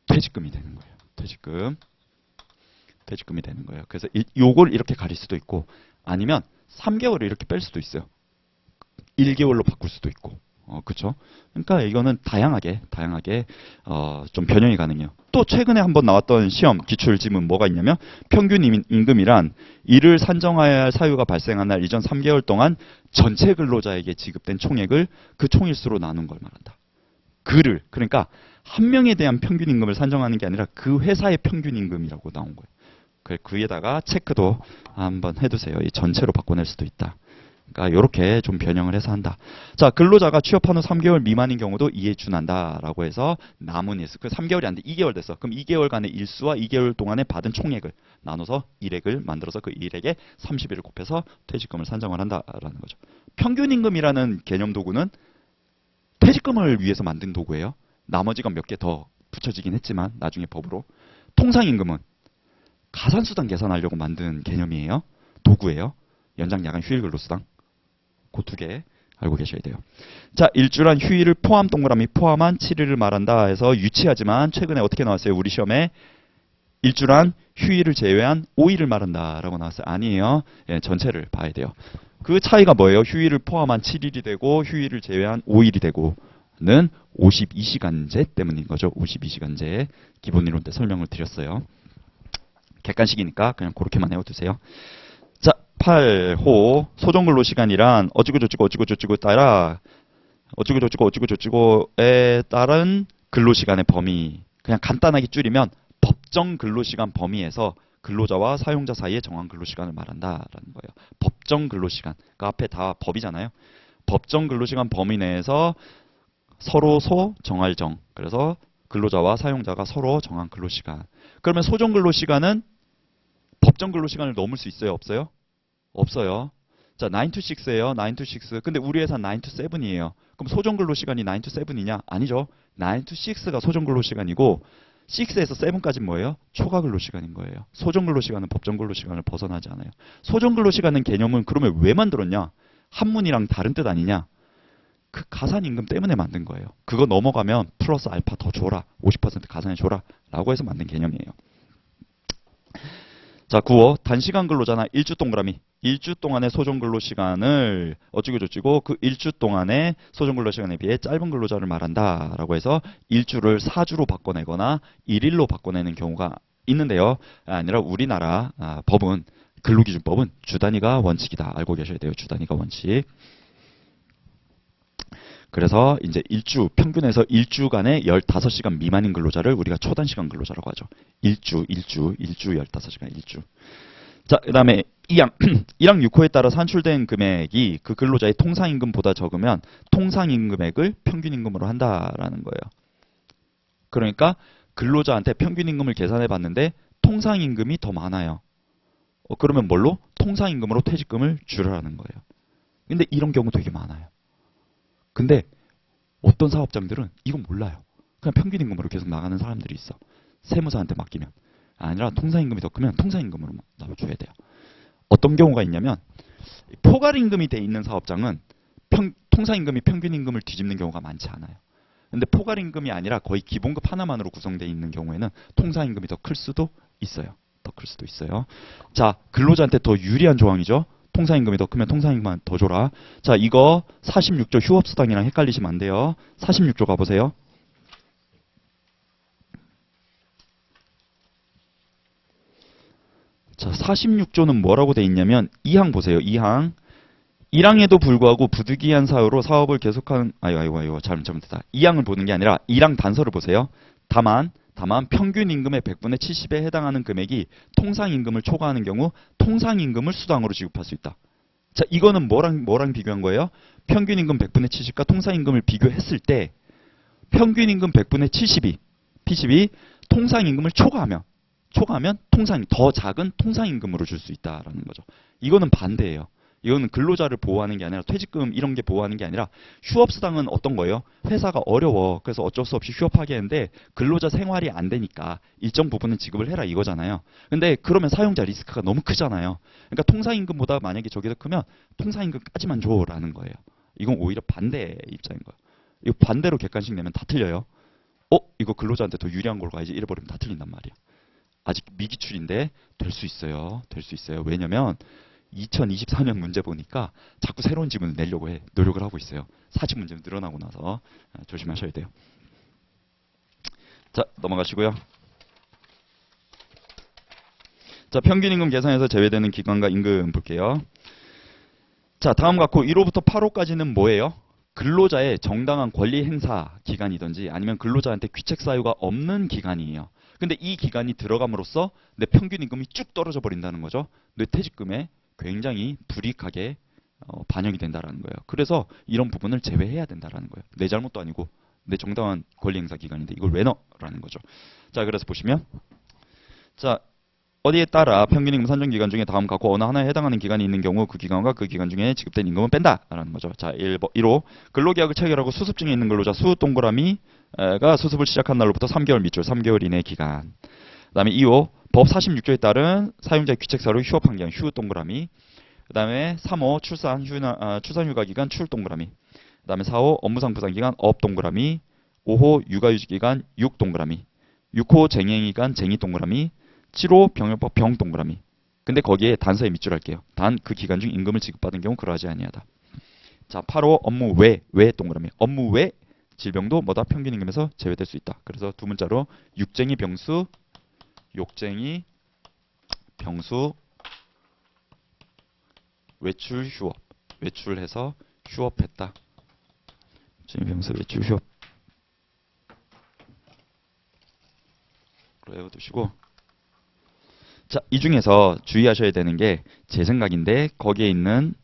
퇴직금이 되는 거예요. 퇴직금이 되는 거예요. 그래서 요걸 이렇게 가릴 수도 있고 아니면 3개월을 이렇게 뺄 수도 있어요. 1개월로 바꿀 수도 있고. 그렇죠? 그러니까 이거는 다양하게 좀 변형이 가능해요. 또 최근에 한번 나왔던 시험 기출 지문 뭐가 있냐면 평균 임금이란 이를 산정해야 할 사유가 발생한 날 이전 3개월 동안 전체 근로자에게 지급된 총액을 그 총일수로 나눈 걸 말한다. 그러니까 한 명에 대한 평균 임금을 산정하는 게 아니라 그 회사의 평균 임금이라고 나온 거예요. 그 위에다가 체크도 한번 해두세요. 이 전체로 바꿔낼 수도 있다. 그러니까 이렇게 좀 변형을 해서 한다. 자, 근로자가 취업한 후 3개월 미만인 경우도 이에 준한다라고 해서 남은 일수. 그 3개월이 안 돼. 2개월 됐어. 그럼 2개월간의 일수와 2개월 동안에 받은 총액을 나눠서 일액을 만들어서 그 일액에 30일을 곱해서 퇴직금을 산정을 한다라는 거죠. 평균임금이라는 개념 도구는 퇴직금을 위해서 만든 도구예요. 나머지가 몇 개 더 붙여지긴 했지만 나중에 법으로. 통상임금은 가산수당 계산하려고 만든 개념이에요. 도구예요. 연장, 야간, 휴일 근로수당. 그 2개 알고 계셔야 돼요. 자, 일주란 휴일을 포함 동그라미 포함한 7일을 말한다 해서 유치하지만 최근에 어떻게 나왔어요? 우리 시험에 일주란 휴일을 제외한 5일을 말한다라고 나왔어요. 아니에요. 예, 전체를 봐야 돼요. 그 차이가 뭐예요? 휴일을 포함한 7일이 되고 휴일을 제외한 5일이 되고는 52시간제 때문인 거죠. 52시간제 기본이론 때 설명을 드렸어요. 객관식이니까 그냥 그렇게만 외워두세요. 자, 8호 소정근로시간이란 어찌고저찌고 따라 어찌고저찌고에 따른 근로시간의 범위, 그냥 간단하게 줄이면 법정 근로시간 범위에서 근로자와 사용자 사이의 정한 근로시간을 말한다라는 거예요. 법정 근로시간, 그 앞에 다 법이잖아요. 법정 근로시간 범위 내에서 서로 소 정할 정, 그래서 근로자와 사용자가 서로 정한 근로시간. 그러면 소정 근로시간은 법정 근로시간을 넘을 수 있어요? 없어요? 없어요. 자, 9 to 6예요. 9 to 6. 근데 우리 회사 9 to 7이에요. 그럼 소정 근로시간이 9 to 7이냐? 아니죠. 9 to 6가 소정 근로시간이고 6에서 7까지 뭐예요? 초과 근로시간인 거예요. 소정 근로시간은 법정 근로시간을 벗어나지 않아요. 소정 근로시간은 개념은 그러면 왜 만들었냐? 한문이랑 다른 뜻 아니냐? 그 가산임금 때문에 만든 거예요. 그거 넘어가면 플러스 알파 더 줘라. 50% 가산해 줘라. 라고 해서 만든 개념이에요. 자, 9호 단시간 근로자나 일주 동그라미. 일주 동안의 소정 근로 시간을 어찌고저찌고 그 일주 동안의 소정 근로 시간에 비해 짧은 근로자를 말한다라고 해서 일주를 4주로 바꿔내거나 1일로 바꿔내는 경우가 있는데요. 아니라 우리나라 법은 근로기준법은 주 단위가 원칙이다. 알고 계셔야 돼요. 주 단위가 원칙. 그래서 이제 평균에서 일주간에 15시간 미만인 근로자를 우리가 초단시간 근로자라고 하죠. 일주 15시간 일주. 자, 그 다음에 2항 1항 6호에 따라 산출된 금액이 그 근로자의 통상임금보다 적으면 통상임금액을 평균임금으로 한다라는 거예요. 그러니까 근로자한테 평균임금을 계산해 봤는데 통상임금이 더 많아요. 그러면 뭘로? 통상임금으로 퇴직금을 줄여라는 거예요. 근데 이런 경우 되게 많아요. 근데 어떤 사업장들은 이건 몰라요. 그냥 평균임금으로 계속 나가는 사람들이 있어. 세무사한테 맡기면. 아니라 통상임금이 더 크면 통상임금으로 나눠줘야 돼요. 어떤 경우가 있냐면 포괄임금이 돼 있는 사업장은 통상임금이 평균임금을 뒤집는 경우가 많지 않아요. 근데 포괄임금이 아니라 거의 기본급 하나만으로 구성되어 있는 경우에는 통상임금이 더 클 수도 있어요. 더 클 수도 있어요. 자, 근로자한테 더 유리한 조항이죠. 통상임금이 더 크면 통상임금만 더 줘라. 자, 이거 46조 휴업수당이랑 헷갈리시면 안 돼요. 46조 가보세요. 자, 46조는 뭐라고 돼 있냐면 2항 보세요. 2항. 1항에도 불구하고 부득이한 사유로 사업을 계속하는 아이고 잘못했다. 2항을 보는 게 아니라 1항 단서를 보세요. 다만 평균 임금의 100분의 70에 해당하는 금액이 통상임금을 초과하는 경우 통상임금을 수당으로 지급할 수 있다. 자, 이거는 뭐랑 비교한 거예요? 평균임금 100분의 70과 통상임금을 비교했을 때 평균임금 100분의 70이 통상임금을 초과하면 더 작은 통상임금으로 줄 수 있다라는 거죠. 이거는 반대예요. 이거는 근로자를 보호하는 게 아니라 퇴직금 이런 게 보호하는 게 아니라 휴업수당은 어떤 거예요? 회사가 어려워. 그래서 어쩔 수 없이 휴업하게 했는데 근로자 생활이 안 되니까 일정 부분은 지급을 해라 이거잖아요. 근데 그러면 사용자 리스크가 너무 크잖아요. 그러니까 통상임금보다 만약에 저게 더 크면 통상임금까지만 줘라는 거예요. 이건 오히려 반대의 입장인 거예요. 이거 반대로 객관식 내면 다 틀려요. 이거 근로자한테 더 유리한 걸로 가야지 이래버리면 다 틀린단 말이야. 아직 미기출인데 될 수 있어요. 될 수 있어요. 왜냐면 2024년 문제 보니까 자꾸 새로운 지문을 내려고 노력을 하고 있어요. 사직 문제는 늘어나고 나서 조심하셔야 돼요. 자, 넘어가시고요. 자, 평균임금 계산에서 제외되는 기간과 임금 볼게요. 자, 다음 갖고 1호부터 8호까지는 뭐예요? 근로자의 정당한 권리 행사 기간이든지 아니면 근로자한테 귀책 사유가 없는 기간이에요. 근데 이 기간이 들어감으로써 내 평균임금이 쭉 떨어져 버린다는 거죠. 내 퇴직금에 굉장히 불이익하게 반영이 된다는 거예요. 그래서 이런 부분을 제외해야 된다는 거예요. 내 잘못도 아니고 내 정당한 권리 행사 기간인데 이걸 왜 넣으라는 거죠. 자, 그래서 보시면 자, 어디에 따라 평균임금 산정 기간 중에 다음 갖고 어느 하나에 해당하는 기간이 있는 경우 그 기간과 그 기간 중에 지급된 임금은 뺀다라는 거죠. 자, 1호 근로계약을 체결하고 수습 중에 있는 근로자 수 동그라미가 수습을 시작한 날로부터 3개월 밑줄 3개월 이내 기간. 그다음에 2호 법 46조에 따른 사용자의 귀책사로 휴업한 기간 휴 동그라미. 그다음에 3호 출산휴가 기간 출 동그라미. 그다음에 4호 업무상 부상 기간 업 동그라미. 5호 육아휴직 기간 6 동그라미. 6호 쟁행 기간 쟁이 동그라미. 7호 병역법 병 동그라미. 근데 거기에 단서에 밑줄 할게요. 단 그 기간 중 임금을 지급받은 경우 그러하지 아니하다. 자, 8호 업무 외 동그라미. 업무 외 질병도 뭐다 평균임금에서 제외될 수 있다. 그래서 두 문자로 육쟁이 병수, 욕쟁이 병수 외출 휴업. 외출해서 휴업했다. 병수 외출 휴업. 외워두시고. 자, 이 중에서 주의하셔야 되는 게 제 생각인데 거기에 있는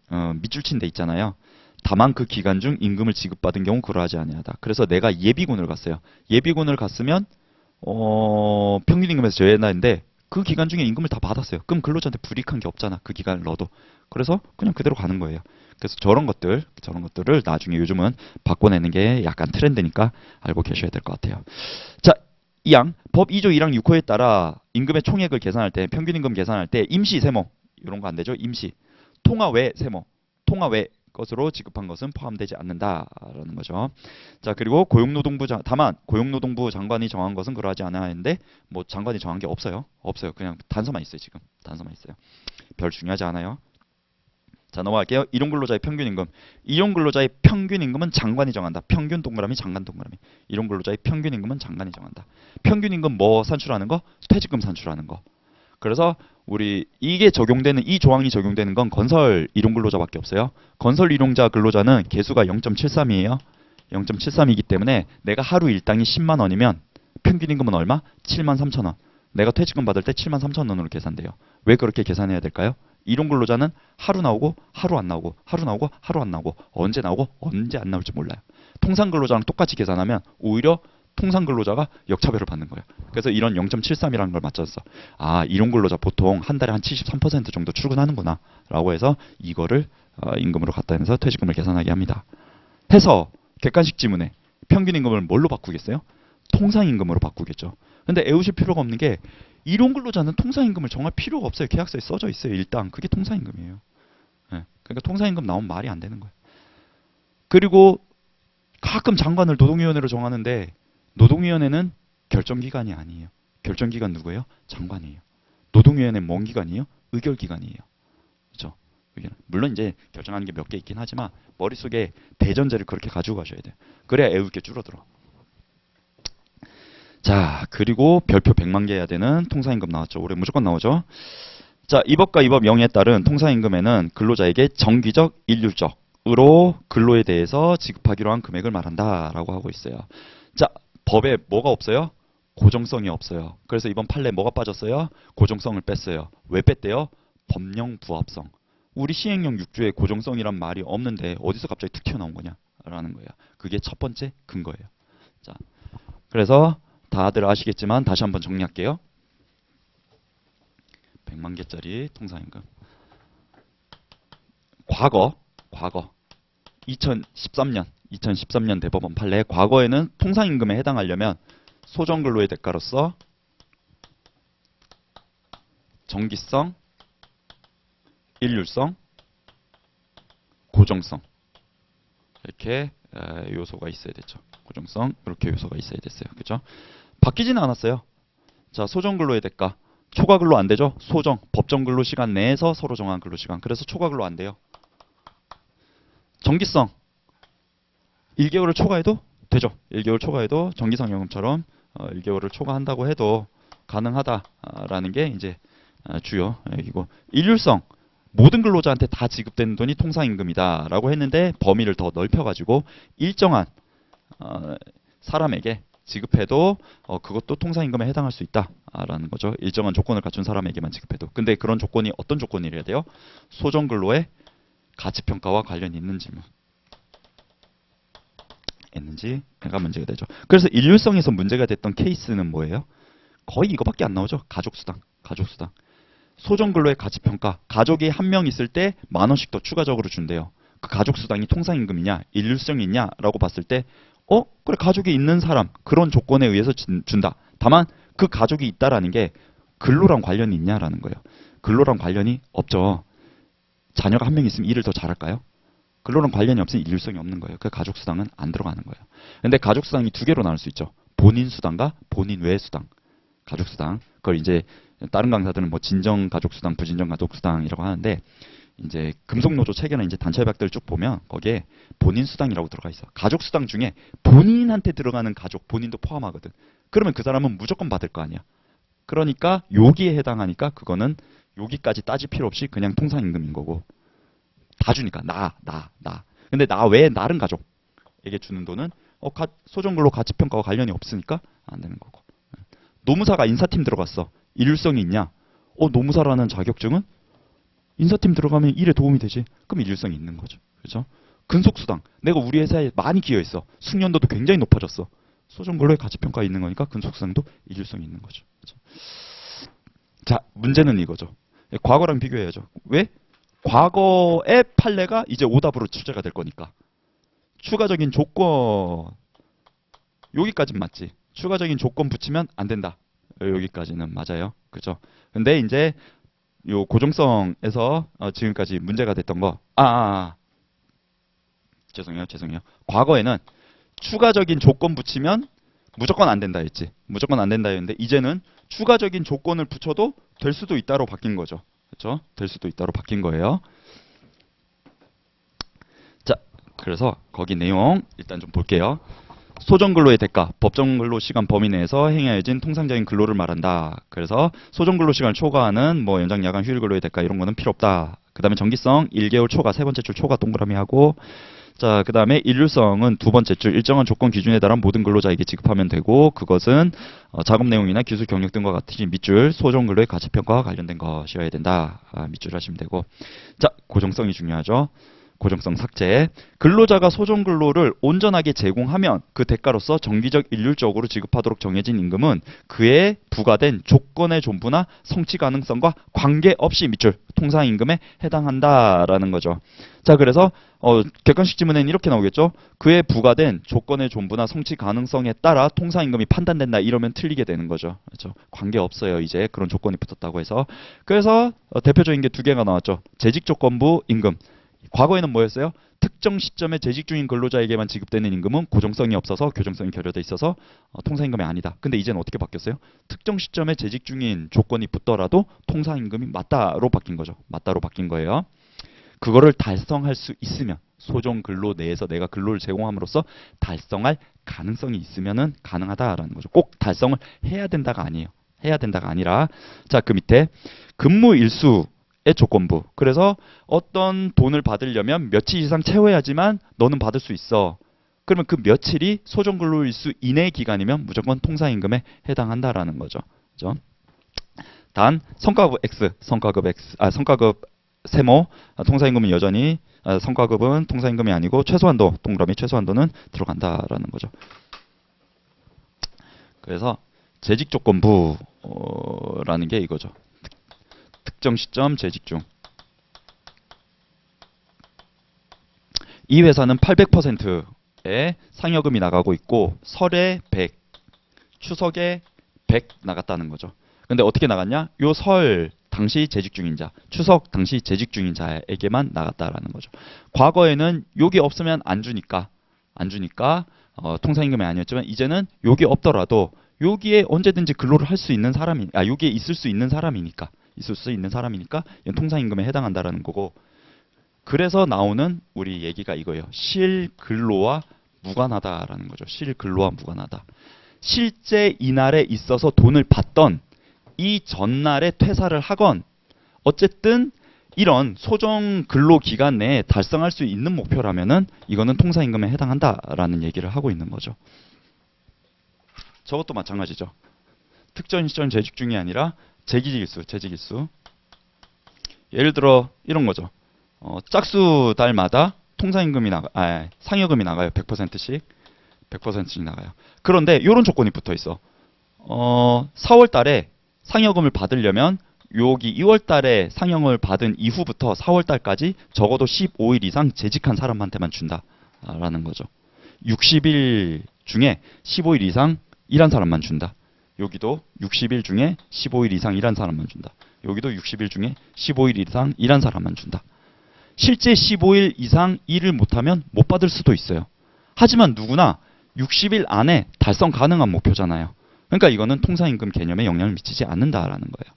밑줄 친 데 있잖아요. 다만 그 기간 중 임금을 지급받은 경우 그러하지 아니하다. 그래서 내가 예비군을 갔어요. 예비군을 갔으면 평균 임금에서 제외한다는데 그 기간 중에 임금을 다 받았어요. 그럼 근로자한테 불이익한 게 없잖아. 그 기간을 넣어도. 그래서 그냥 그대로 가는 거예요. 그래서 저런 것들을 나중에 요즘은 바꿔내는 게 약간 트렌드니까 알고 계셔야 될 것 같아요. 자, 2항 법 2조 1항 6호에 따라 임금의 총액을 계산할 때 평균 임금 계산할 때 임시 세모 이런 거 안 되죠. 임시 통화 외 세모 통화 외 것으로 지급한 것은 포함되지 않는다라는 거죠. 자, 그리고 다만 고용노동부 장관이 정한 것은 그러하지 않아야 하는데 뭐 장관이 정한 게 없어요. 그냥 단서만 있어요. 지금 단서만 있어요. 별 중요하지 않아요. 자, 넘어갈게요. 일용근로자의 평균임금. 일용근로자의 평균임금은 장관이 정한다. 평균 동그라미 장관 동그라미. 일용근로자의 평균임금은 장관이 정한다. 평균임금 뭐 산출하는 거? 퇴직금 산출하는 거. 그래서 우리 이 조항이 적용되는 건 건설 일용근로자밖에 없어요. 건설 일용자 근로자는 개수가 0.73이에요. 0.73이기 때문에 내가 하루 일당이 10만 원이면 평균임금은 얼마? 7만 3천 원. 내가 퇴직금 받을 때 7만 3천 원으로 계산돼요. 왜 그렇게 계산해야 될까요? 일용근로자는 하루 나오고 하루 안 나오고 하루 나오고 하루 안 나오고 언제 나오고 언제 안 나올지 몰라요. 통상근로자랑 똑같이 계산하면 오히려 통상근로자가 역차별을 받는 거예요. 그래서 이런 0.73이라는 걸 맞췄어. 아, 일용근로자 보통 한 달에 한 73% 정도 출근하는구나 라고 해서 이거를 임금으로 갖다 대면서 퇴직금을 계산하게 합니다. 해서 객관식 지문에 평균임금을 뭘로 바꾸겠어요? 통상임금으로 바꾸겠죠. 근데 애우실 필요가 없는 게 일용근로자는 통상임금을 정할 필요가 없어요. 계약서에 써져 있어요. 일단 그게 통상임금이에요. 네. 그러니까 통상임금 나오면 말이 안 되는 거예요. 그리고 가끔 장관을 노동위원회로 정하는데 노동위원회는 결정기관이 아니에요. 결정기관 누구예요? 장관이에요. 노동위원회는 뭔 기관이에요? 의결기관이에요. 그렇죠? 물론 이제 결정하는 게 몇 개 있긴 하지만 머릿속에 대전제를 그렇게 가지고 가셔야 돼요. 그래야 애울 게 줄어들어. 자, 그리고 별표 100만 개 해야 되는 통상임금 나왔죠. 올해 무조건 나오죠. 자, 이 법과 이 법 영위에 따른 통상임금에는 근로자에게 정기적, 일률적으로 근로에 대해서 지급하기로 한 금액을 말한다라고 하고 있어요. 자, 법에 뭐가 없어요? 고정성이 없어요. 그래서 이번 판례 뭐가 빠졌어요? 고정성을 뺐어요. 왜 뺐대요? 법령 부합성. 우리 시행령 6조에 고정성이란 말이 없는데 어디서 갑자기 툭 튀어나온 거냐라는 거예요. 그게 첫 번째 근거예요. 자, 그래서 다들 아시겠지만 다시 한번 정리할게요. 100만 개짜리 통상임금. 과거 2013년 대법원 판례 과거에는 통상임금에 해당하려면 소정근로의 대가로서 정기성, 일률성, 고정성 이렇게 요소가 있어야 됐죠. 고정성 이렇게 요소가 있어야 됐어요. 그죠? 바뀌지는 않았어요. 자, 소정근로의 대가. 초과근로 안 되죠? 소정, 법정 근로 시간 내에서 서로 정한 근로 시간. 그래서 초과근로 안 돼요. 정기성. 1개월을 초과해도 되죠. 1개월 초과해도 정기상여금처럼 1개월을 초과한다고 해도 가능하다라는 게 이제 주요 얘기고. 일률성. 모든 근로자한테 다 지급되는 돈이 통상임금이다라고 했는데 범위를 더 넓혀가지고 일정한 사람에게 지급해도 그것도 통상임금에 해당할 수 있다라는 거죠. 일정한 조건을 갖춘 사람에게만 지급해도. 근데 그런 조건이 어떤 조건이래야 돼요? 소정근로의 가치평가와 관련이 있는지가 문제가 되죠. 그래서 일률성에서 문제가 됐던 케이스는 뭐예요? 거의 이거밖에 안 나오죠. 가족수당. 소정근로의 가치평가. 가족이 한 명 있을 때 10,000원씩 더 추가적으로 준대요. 그 가족수당이 통상임금이냐 일률성이 있냐라고 봤을 때 그래, 가족이 있는 사람 그런 조건에 의해서 준다. 다만 그 가족이 있다라는 게 근로랑 관련이 있냐라는 거예요. 근로랑 관련이 없죠. 자녀가 한 명 있으면 일을 더 잘할까요? 근로랑 관련이 없으면 일률성이 없는 거예요. 그 가족수당은 안 들어가는 거예요. 근데 가족수당이 두 개로 나눌 수 있죠. 본인수당과 본인 외수당. 가족수당. 그걸 이제 다른 강사들은 뭐 진정가족수당, 부진정가족수당이라고 하는데 이제 금속노조 체계나 이제 단체협약들을 쭉 보면 거기에 본인수당이라고 들어가 있어. 가족수당 중에 본인한테 들어가는 가족, 본인도 포함하거든. 그러면 그 사람은 무조건 받을 거 아니야. 그러니까 여기에 해당하니까 그거는 여기까지 따질 필요 없이 그냥 통상임금인 거고 다 주니까 나. 근데 나 외에 다른 가족에게 주는 돈은 소정근로 가치평가와 관련이 없으니까 안 되는 거고. 노무사가 인사팀 들어갔어. 일률성이 있냐? 노무사라는 자격증은 인사팀 들어가면 일에 도움이 되지. 그럼 일률성이 있는 거죠. 그렇죠? 근속수당. 내가 우리 회사에 많이 기여했어. 숙련도도 굉장히 높아졌어. 소정근로의 가치평가가 있는 거니까 근속수당도 일률성이 있는 거죠. 그렇죠? 자, 문제는 이거죠. 과거랑 비교해야죠. 왜? 과거의 판례가 이제 오답으로 출제가 될 거니까. 추가적인 조건 여기까진 맞지. 추가적인 조건 붙이면 안 된다. 여기까지는 맞아요. 그죠? 근데 이제 요 고정성에서 지금까지 문제가 됐던 거 죄송해요. 과거에는 추가적인 조건 붙이면 무조건 안 된다 했지. 무조건 안 된다 했는데 이제는 추가적인 조건을 붙여도 될 수도 있다로 바뀐 거죠. 그렇죠? 될 수도 있다로 바뀐 거예요. 자, 그래서 거기 내용 일단 좀 볼게요. 소정근로의 대가, 법정근로시간 범위 내에서 행해야진 통상적인 근로를 말한다. 그래서 소정근로시간을 초과하는 뭐 연장, 야간, 휴일 근로의 대가 이런 거는 필요 없다. 그 다음에 정기성 1개월 초과, 세 번째 줄 초과 동그라미 하고, 자, 그 다음에 일률성은 두 번째 줄 일정한 조건 기준에 따른 모든 근로자에게 지급하면 되고, 그것은 작업 내용이나 기술 경력 등과 같이 밑줄 소정근로의 가치평가와 관련된 것이어야 된다. 밑줄 하시면 되고, 자, 고정성이 중요하죠. 고정성 삭제. 근로자가 소정근로를 온전하게 제공하면 그 대가로서 정기적 일률적으로 지급하도록 정해진 임금은 그에 부과된 조건의 존부나 성취 가능성과 관계없이 밑줄 통상임금에 해당한다라는 거죠. 자, 그래서 객관식 지문에는 이렇게 나오겠죠. 그에 부과된 조건의 존부나 성취 가능성에 따라 통상임금이 판단된다. 이러면 틀리게 되는 거죠. 그렇죠? 관계없어요. 이제 그런 조건이 붙었다고 해서. 그래서 대표적인 게 두 개가 나왔죠. 재직조건부 임금. 과거에는 뭐였어요? 특정 시점에 재직 중인 근로자에게만 지급되는 임금은 고정성이 없어서 교정성이 결여돼 있어서 통상임금이 아니다. 근데 이제는 어떻게 바뀌었어요? 특정 시점에 재직 중인 조건이 붙더라도 통상임금이 맞다로 바뀐 거죠. 맞다로 바뀐 거예요. 그거를 달성할 수 있으면 소정근로 내에서 내가 근로를 제공함으로써 달성할 가능성이 있으면은 가능하다라는 거죠. 꼭 달성을 해야 된다가 아니에요. 해야 된다가 아니라 자, 그 밑에 근무 일수 의 조건부. 그래서 어떤 돈을 받으려면 며칠 이상 채워야지만 너는 받을 수 있어. 그러면 그 며칠이 소정근로일수 이내 기간이면 무조건 통상임금에 해당한다라는 거죠. 그죠? 단 성과급 X, 성과급 세모, 통상임금은 여전히 성과급은 통상임금이 아니고 최소한도 동그라미 최소한도는 들어간다라는 거죠. 그래서 재직조건부라는 게 이거죠. 특정 시점 재직 중. 이 회사는 800%의 상여금이 나가고 있고 설에 100, 추석에 100 나갔다는 거죠. 근데 어떻게 나갔냐? 요 설 당시 재직 중인 자, 추석 당시 재직 중인 자에게만 나갔다라는 거죠. 과거에는 요게 없으면 안 주니까 통상임금이 아니었지만 이제는 요게 없더라도 여기에 언제든지 근로를 할 수 있는 사람이 여기에 있을 수 있는 사람이니까 이건 통상임금에 해당한다라는 거고. 그래서 나오는 우리 얘기가 이거예요. 실근로와 무관하다라는 거죠. 실근로와 무관하다. 실제 이날에 있어서 돈을 받던 이 전날에 퇴사를 하건 어쨌든 이런 소정 근로 기간 내에 달성할 수 있는 목표라면은 이거는 통상임금에 해당한다라는 얘기를 하고 있는 거죠. 저것도 마찬가지죠. 특정 시점 재직 중이 아니라 재직일수. 예를 들어 이런 거죠. 짝수 달마다 통상임금이 상여금이 나가요. 100%씩 나가요. 그런데 이런 조건이 붙어 있어. 4월 달에 상여금을 받으려면 여기 2월 달에 상여금을 받은 이후부터 4월 달까지 적어도 15일 이상 재직한 사람한테만 준다라는 거죠. 60일 중에 15일 이상 일한 사람만 준다. 여기도 60일 중에 15일 이상 일한 사람만 준다. 여기도 60일 중에 15일 이상 일한 사람만 준다. 실제 15일 이상 일을 못하면 못 받을 수도 있어요. 하지만 누구나 60일 안에 달성 가능한 목표잖아요. 그러니까 이거는 통상임금 개념에 영향을 미치지 않는다라는 거예요.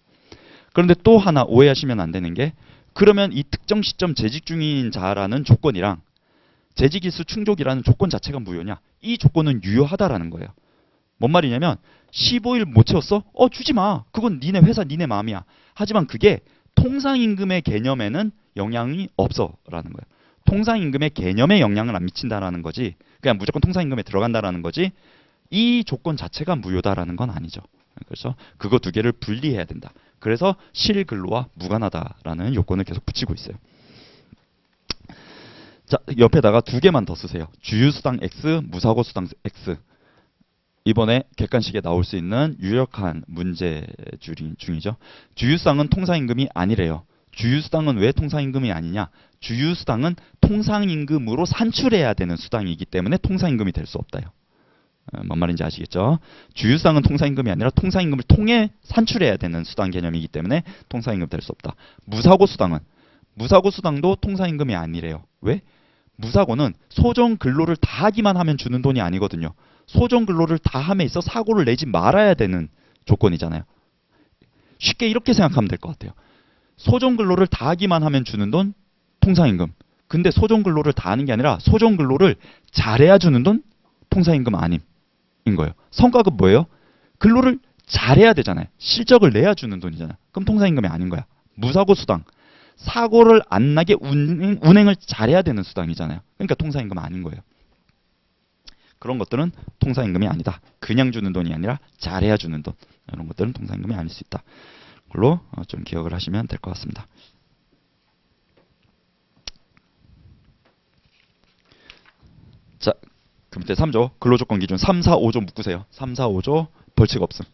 그런데 또 하나 오해하시면 안 되는 게 그러면 이 특정 시점 재직 중인 자라는 조건이랑 재직일수 충족이라는 조건 자체가 무효냐? 이 조건은 유효하다라는 거예요. 뭔 말이냐면 15일 못 채웠어? 주지 마. 그건 니네 회사 니네 마음이야. 하지만 그게 통상임금의 개념에는 영향이 없어라는 거예요. 통상임금의 개념에 영향을 안 미친다라는 거지. 그냥 무조건 통상임금에 들어간다라는 거지. 이 조건 자체가 무효다라는 건 아니죠. 그래서 그거 두 개를 분리해야 된다. 그래서 실근로와 무관하다라는 요건을 계속 붙이고 있어요. 자, 옆에다가 두 개만 더 쓰세요. 주유수당 X, 무사고수당 X. 이번에 객관식에 나올 수 있는 유력한 문제 중이죠. 주유수당은 통상임금이 아니래요. 주유수당은 왜 통상임금이 아니냐? 주유수당은 통상임금으로 산출해야 되는 수당이기 때문에 통상임금이 될 수 없다요. 뭔 말인지 아시겠죠? 주유수당은 통상임금이 아니라 통상임금을 통해 산출해야 되는 수당 개념이기 때문에 통상임금 될 수 없다. 무사고수당도 통상임금이 아니래요. 왜? 무사고는 소정 근로를 다 하기만 하면 주는 돈이 아니거든요. 소정 근로를 다 함에 있어 사고를 내지 말아야 되는 조건이잖아요. 쉽게 이렇게 생각하면 될 것 같아요. 소정 근로를 다 하기만 하면 주는 돈 통상임금. 근데 소정 근로를 다 하는 게 아니라 소정 근로를 잘해야 주는 돈 통상임금 아님인 거예요. 성과급 뭐예요? 근로를 잘해야 되잖아요. 실적을 내야 주는 돈이잖아요. 그럼 통상임금이 아닌 거야. 무사고 수당. 사고를 안 나게 운행을 잘해야 되는 수당이잖아요. 그러니까 통상임금 아닌 거예요. 그런 것들은 통상임금이 아니다. 그냥 주는 돈이 아니라 잘해야 주는 돈. 이런 것들은 통상임금이 아닐 수 있다. 그걸로 좀 기억을 하시면 될 것 같습니다. 자, 그 밑에 3조 근로조건 기준 3, 4, 5조 묶으세요. 3, 4, 5조 벌칙 없음.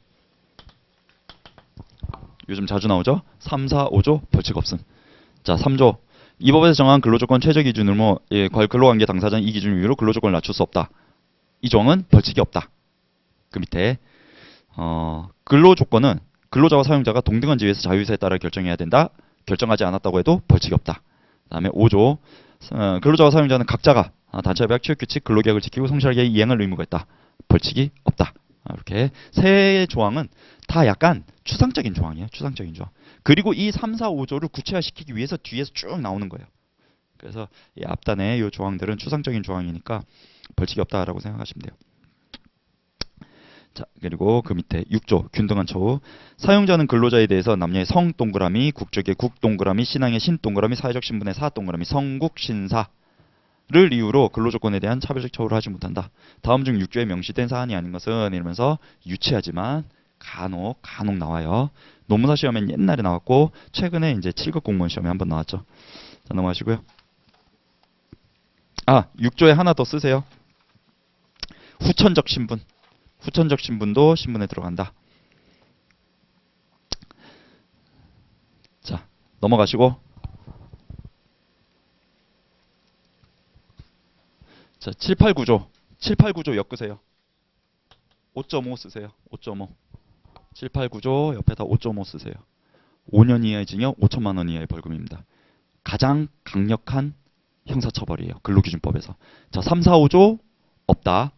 요즘 자주 나오죠? 3, 4, 5조 벌칙 없음. 자, 3조 이 법에서 정한 근로조건 최저 기준으로 근로관계 당사자는 이 기준 이유로 근로조건을 낮출 수 없다. 이 조항은 벌칙이 없다. 그 밑에 근로조건은 근로자와 사용자가 동등한 지위에서 자유의사에 따라 결정해야 된다. 결정하지 않았다고 해도 벌칙이 없다. 그 다음에 5조 근로자와 사용자는 각자가 단체협약, 취업규칙, 근로계약을 지키고 성실하게 이행할 의무가 있다. 벌칙이 없다. 이렇게 세 조항은 다 약간 추상적인 조항이에요. 추상적인 조항. 그리고 이 3, 4, 5조를 구체화시키기 위해서 뒤에서 쭉 나오는 거예요. 그래서 이 앞단의 이 조항들은 추상적인 조항이니까 벌칙이 없다라고 생각하시면 돼요. 자, 그리고 그 밑에 6조 균등한 처우. 사용자는 근로자에 대해서 남녀의 성 동그라미, 국적의 국 동그라미, 신앙의 신 동그라미, 사회적 신분의 사 동그라미, 성국 신사를 이유로 근로조건에 대한 차별적 처우를 하지 못한다. 다음 중 6조에 명시된 사안이 아닌 것은 이러면서 유치하지만 간혹 나와요. 노무사 시험엔 옛날에 나왔고 최근에 이제 7급 공무원 시험에 한번 나왔죠. 자, 넘어가시고요. 6조에 하나 더 쓰세요. 후천적 신분. 후천적 신분도 신분에 들어간다. 자, 넘어가시고. 자, 7, 8, 9조. 7, 8, 9조 엮으세요. 5.5 쓰세요. 5.5. 7, 8, 9조 옆에다 5.5 쓰세요. 5년 이하의 징역, 5천만 원 이하의 벌금입니다. 가장 강력한 형사처벌이에요. 근로기준법에서. 자, 3, 4, 5조 없다.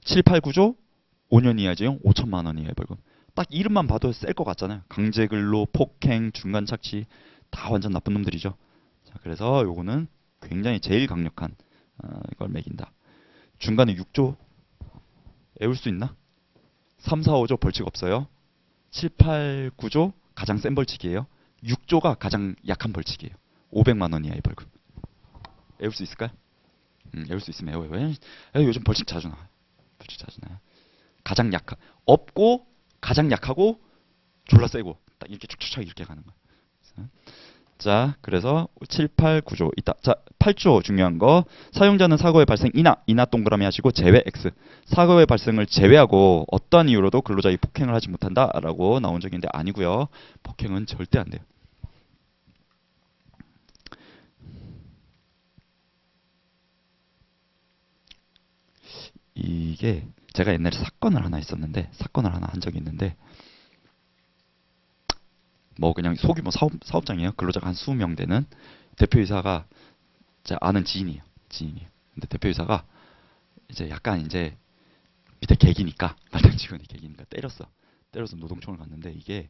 7, 8, 9조 5년 이하 징역 5천만 원 이하의 벌금. 딱 이름만 봐도 셀 것 같잖아요. 강제근로, 폭행, 중간착취 다 완전 나쁜 놈들이죠. 자, 그래서 요거는 굉장히 제일 강력한 이걸 매긴다. 중간에 6조 애울 수 있나? 3, 4, 5조 벌칙 없어요. 7, 8, 9조 가장 센 벌칙이에요. 6조가 가장 약한 벌칙이에요. 500만 원 이하의 벌금. 애울 수 있을까요? 애울 수 있으면 애워요. 요즘 벌칙 자주 나와요. 벌칙 자주 나와요. 가장 약한 없고 가장 약하고 졸라 세고 딱 이렇게 쭉쭉쭉 이렇게 가는 거예요. 자, 그래서 7, 8, 9조 있다. 자, 8조 중요한 거. 사용자는 사고의 발생 이나 동그라미 하시고 제외 X. 사고의 발생을 제외하고 어떠한 이유로도 근로자의 폭행을 하지 못한다라고 나온 적인데 아니고요. 폭행은 절대 안 돼요. 이게 제가 옛날에 사건을 하나 한 적이 있는데 뭐 그냥 소규모 사업장이에요. 근로자가 한 20명 되는 대표이사가 제 아는 지인이에요. 근데 대표이사가 이제 약간 이제 밑에 객이니까 말단 직원이 객이니까 때려서 노동청을 갔는데 이게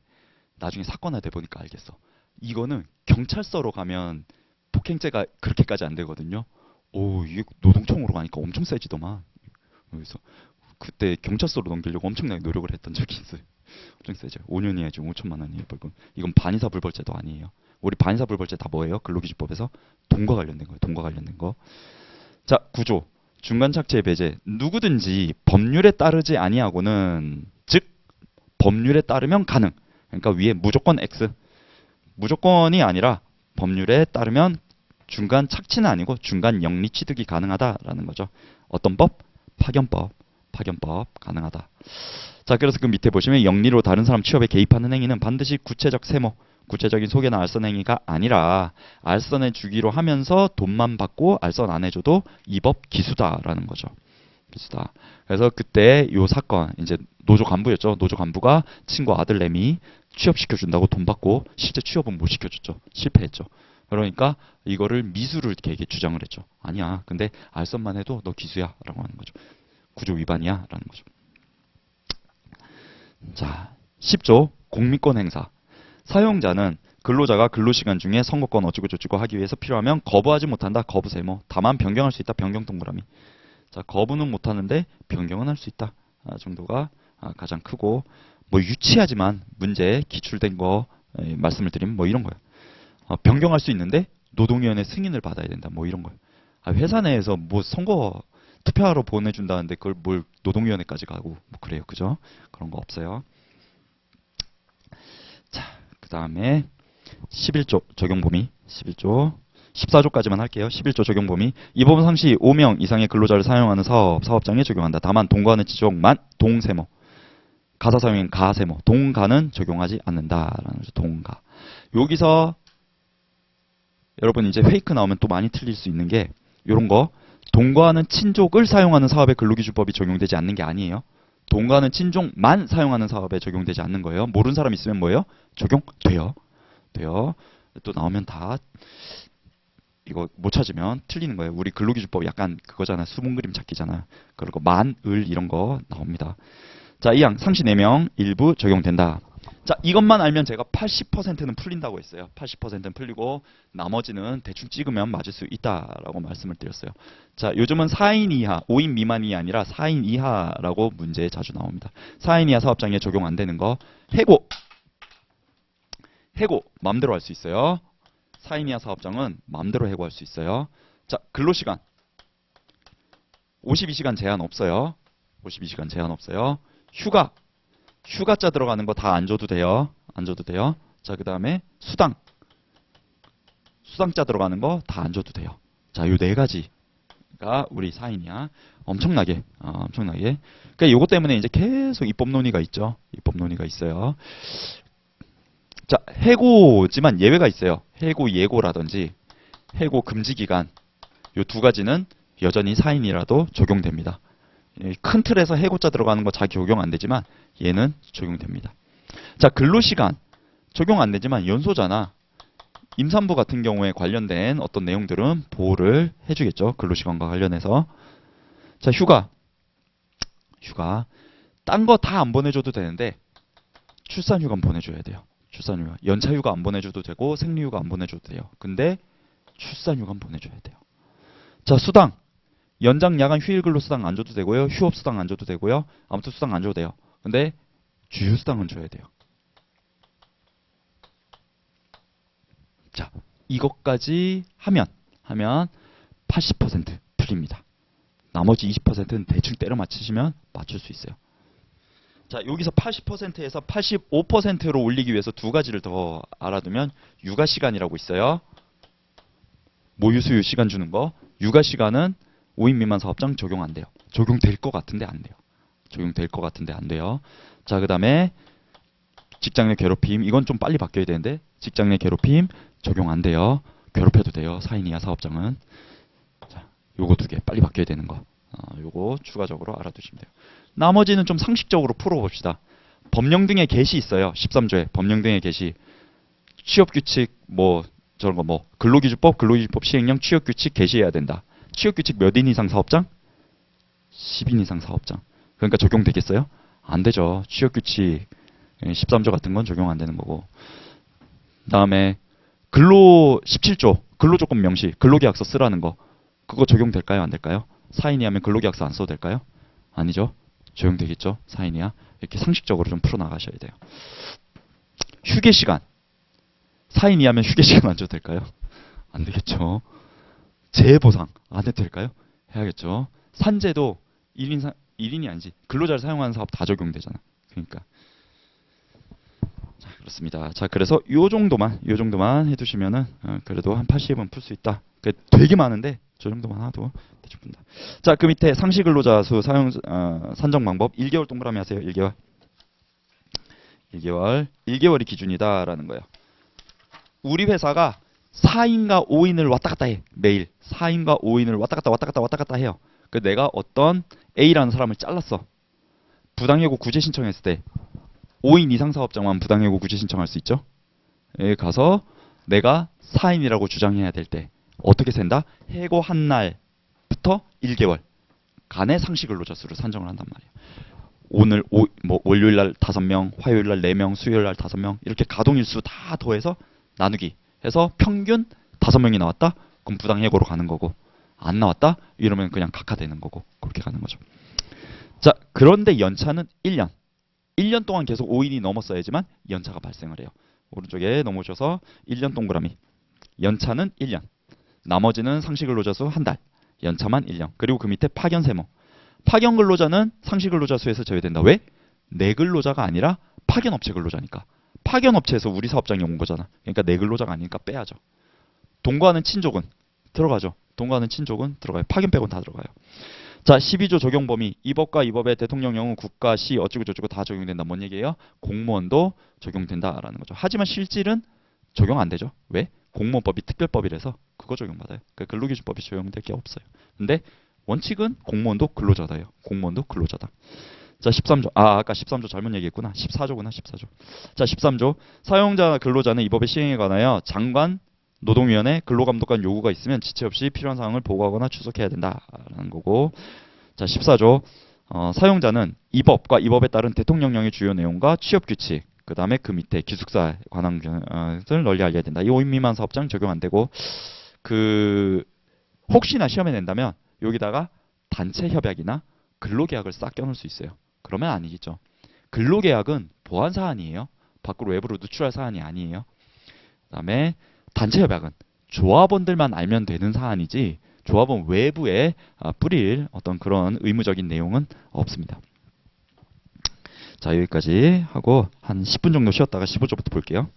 나중에 사건화 돼 보니까 알겠어. 이거는 경찰서로 가면 폭행죄가 그렇게까지 안 되거든요. 오, 이게 노동청으로 가니까 엄청 세지더만. 그래서 그때 경찰서로 넘기려고 엄청나게 노력을 했던 적이 있어요. 엄청 세죠. 5년 이하에 지금 5천만 원이에요, 벌금. 이건 반의사 불벌죄도 아니에요. 우리 반의사 불벌죄 다 뭐예요? 근로기준법에서 돈과 관련된 거예요. 돈과 관련된 거. 자, 구조. 중간 착취의 배제. 누구든지 법률에 따르지 아니하고는, 즉 법률에 따르면 가능. 그러니까 위에 무조건 X. 무조건이 아니라 법률에 따르면 중간 착취는 아니고 중간 영리 취득이 가능하다라는 거죠. 어떤 법? 파견법. 파견법 가능하다. 자, 그래서 그 밑에 보시면 영리로 다른 사람 취업에 개입하는 행위는 반드시 구체적 세모, 구체적인 소개나 알선 행위가 아니라 알선해 주기로 하면서 돈만 받고 알선 안 해줘도 이 법 기수다라는 거죠. 기수다. 그래서 그때 요 사건, 이제 노조 간부였죠. 노조 간부가 친구 아들 내미 취업시켜준다고 돈 받고 실제 취업은 못 시켜줬죠. 실패했죠. 그러니까 이거를 미수를 걔에게 주장을 했죠. 아니야. 근데 알선만 해도 너 기수야 라고 하는 거죠. 구조 위반이야 라는 거죠. 자, 10조 공미권 행사. 사용자는 근로자가 근로시간 중에 선거권 어찌고 저찌고 하기 위해서 필요하면 거부하지 못한다. 거부 세모. 다만 변경할 수 있다. 변경 동그라미. 자, 거부는 못하는데 변경은 할 수 있다. 정도가 가장 크고, 뭐 유치하지만 문제에 기출된 거 말씀을 드리면 뭐 이런 거예요. 변경할 수 있는데 노동위원회 승인을 받아야 된다. 뭐 이런 거예요. 회사 내에서 뭐 선거 투표하러 보내준다는데 그걸 뭘 노동위원회까지 가고 뭐 그래요. 그죠? 그런 거 없어요. 자, 그 다음에 11조 적용 범위. 11조 14조까지만 할게요. 11조 적용 범위. 이 법은 상시 5명 이상의 근로자를 사용하는 사업장에 적용한다. 다만 동거하는 지종만 동세모. 가사 사용인 가세모. 동가는 적용하지 않는다라는 거죠. 동가. 여기서 여러분 이제 페이크 나오면 또 많이 틀릴 수 있는 게 이런 거. 동거하는 친족을 사용하는 사업에 근로기준법이 적용되지 않는 게 아니에요. 동거하는 친족만 사용하는 사업에 적용되지 않는 거예요. 모르는 사람 있으면 뭐예요? 적용돼요. 돼요. 또 나오면 다 이거 못 찾으면 틀리는 거예요. 우리 근로기준법 약간 그거잖아. 수분 그림 찾기잖아. 그리고 만, 을 이런 거 나옵니다. 자, 이항 상시 4명 일부 적용된다. 자, 이것만 알면 제가 80%는 풀린다고 했어요. 80%는 풀리고 나머지는 대충 찍으면 맞을 수 있다라고 말씀을 드렸어요. 자, 요즘은 4인 이하, 5인 미만이 아니라 4인 이하라고 문제에 자주 나옵니다. 4인 이하 사업장에 적용 안 되는 거. 해고 마음대로 할 수 있어요. 4인 이하 사업장은 마음대로 해고할 수 있어요. 자, 근로시간 52시간 제한 없어요. 52시간 제한 없어요. 휴가자 들어가는 거 다 안 줘도 돼요. 안 줘도 돼요. 자, 그 다음에 수당자 들어가는 거 다 안 줘도 돼요. 자, 요 4가지가 우리 4인이야. 엄청나게. 그러니까 요거 때문에 이제 계속 입법 논의가 있죠. 입법 논의가 있어요. 자, 해고지만 예외가 있어요. 해고 예고라든지 해고 금지 기간. 요 2가지는 여전히 4인이라도 적용됩니다. 큰 틀에서 해고자 들어가는 거 잘 적용 안 되지만 얘는 적용됩니다. 자, 근로시간 적용 안 되지만 연소잖아. 임산부 같은 경우에 관련된 어떤 내용들은 보호를 해주겠죠. 근로시간과 관련해서. 자, 휴가 딴 거 다 안 보내줘도 되는데 출산휴가 보내줘야 돼요. 출산휴가. 연차휴가 안 보내줘도 되고 생리휴가 안 보내줘도 돼요. 근데 출산휴가 보내줘야 돼요. 자, 수당 연장 야간 휴일 근로 수당 안 줘도 되고요. 휴업 수당 안 줘도 되고요. 아무튼 수당 안 줘도 돼요. 근데 주휴 수당은 줘야 돼요. 자, 이것까지 하면 80% 풀립니다. 나머지 20%는 대충 때려 맞추시면 맞출 수 있어요. 자, 여기서 80%에서 85%로 올리기 위해서 2가지를 더 알아두면 육아 시간이라고 있어요. 모유 수유 시간 주는 거. 육아 시간은 5인 미만 사업장 적용 안 돼요. 적용될 것 같은데 안 돼요. 적용될 것 같은데 안 돼요. 자, 그 다음에 직장 내 괴롭힘. 이건 좀 빨리 바뀌어야 되는데 직장 내 괴롭힘 적용 안 돼요. 괴롭혀도 돼요. 4인 이하 사업장은. 자, 요거 2개 빨리 바뀌어야 되는 거. 요거 추가적으로 알아두시면 돼요. 나머지는 좀 상식적으로 풀어봅시다. 법령 등의 개시 있어요. 13조에 법령 등의 개시. 취업규칙 뭐 저런 거 뭐 근로기준법 시행령 취업규칙 개시해야 된다. 취업규칙 몇 인 이상 사업장? 10인 이상 사업장. 그러니까 적용되겠어요? 안 되죠. 취업규칙 13조 같은 건 적용 안 되는 거고. 다음에 근로 17조 근로조건 명시 근로계약서 쓰라는 거. 그거 적용될까요? 안 될까요? 4인이 하면 근로계약서 안 써도 될까요? 아니죠. 적용되겠죠. 4인 이하. 이렇게 상식적으로 좀 풀어나가셔야 돼요. 휴게 시간. 4인 이하면 휴게 시간 안 줘도 될까요? 안 되겠죠. 재보상 안 해도 될까요? 해야겠죠. 산재도 1인이 아니지. 근로자를 사용하는 사업 다 적용되잖아. 그러니까. 자, 그렇습니다. 자, 그래서 요 정도만 해두시면은 그래도 한 80은 풀 수 있다. 되게 많은데 저 정도만 해도 대충 푼다. 자, 그 밑에 상시 근로자 수 사용 산정 방법 1개월 동그라미 하세요. 1개월. 1개월이 기준이다라는 거예요. 우리 회사가 4인과 5인을 왔다 갔다 해. 매일 4인과 5인을 왔다 갔다 해요. 그 내가 어떤 A라는 사람을 잘랐어. 부당해고 구제 신청했을 때 5인 이상 사업장만 부당해고 구제 신청할 수 있죠. 여기 가서 내가 4인이라고 주장해야 될 때 어떻게 센다? 해고한 날부터 1개월 간의 상시 근로자 수를 산정을 한단 말이에요. 오늘 월요일 날 5명, 화요일 날 4명, 수요일 날 5명 이렇게 가동일수 다 더해서 나누기 해서 평균 5명이 나왔다? 그럼 부당해고로 가는 거고 안 나왔다? 이러면 그냥 각하되는 거고 그렇게 가는 거죠. 자, 그런데 연차는 1년. 1년 동안 계속 5인이 넘었어야지만 연차가 발생을 해요. 오른쪽에 넘어오셔서 1년 동그라미. 연차는 1년. 나머지는 상시 근로자 수 한 달. 연차만 1년. 그리고 그 밑에 파견 세모. 파견 근로자는 상시 근로자 수에서 제외된다. 왜? 내 근로자가 아니라 파견 업체 근로자니까. 파견 업체에서 우리 사업장에 온 거잖아. 그러니까 내 근로자가 아니니까 빼야죠. 동거하는 친족은 들어가죠. 동거하는 친족은 들어가요. 파견 빼고는 다 들어가요. 자, 12조 적용 범위. 이 법과 이 법에 대통령령은 국가, 시 어쩌고 저쩌고 다 적용된다. 뭔 얘기예요? 공무원도 적용된다라는 거죠. 하지만 실질은 적용 안 되죠. 왜? 공무원법이 특별법이라서 그거 적용받아요. 그러니까 근로기준법이 적용될 게 없어요. 근데 원칙은 공무원도 근로자다예요. 공무원도 근로자다. 자, 13조. 아까 13조 잘못 얘기했구나. 14조구나. 14조. 자, 13조. 사용자 근로자는 이 법의 시행에 관하여 장관 노동위원회 근로감독관 요구가 있으면 지체 없이 필요한 사항을 보고하거나 추석해야 된다라는 거고. 자, 14조. 사용자는 이 법과 이 법에 따른 대통령령의 주요 내용과 취업 규칙, 그 다음에 그 밑에 기숙사에 관한 것을 널리 알려야 된다. 이 5인 미만 사업장 적용 안 되고, 혹시나 시험에 낸다면 여기다가 단체 협약이나 근로계약을 싹 껴놓을 수 있어요. 그러면 아니겠죠. 근로계약은 보안 사안이에요. 밖으로 외부로 누출할 사안이 아니에요. 그 다음에 단체 협약은 조합원들만 알면 되는 사안이지 조합원 외부에 뿌릴 어떤 그런 의무적인 내용은 없습니다. 자, 여기까지 하고 한 10분 정도 쉬었다가 15조부터 볼게요.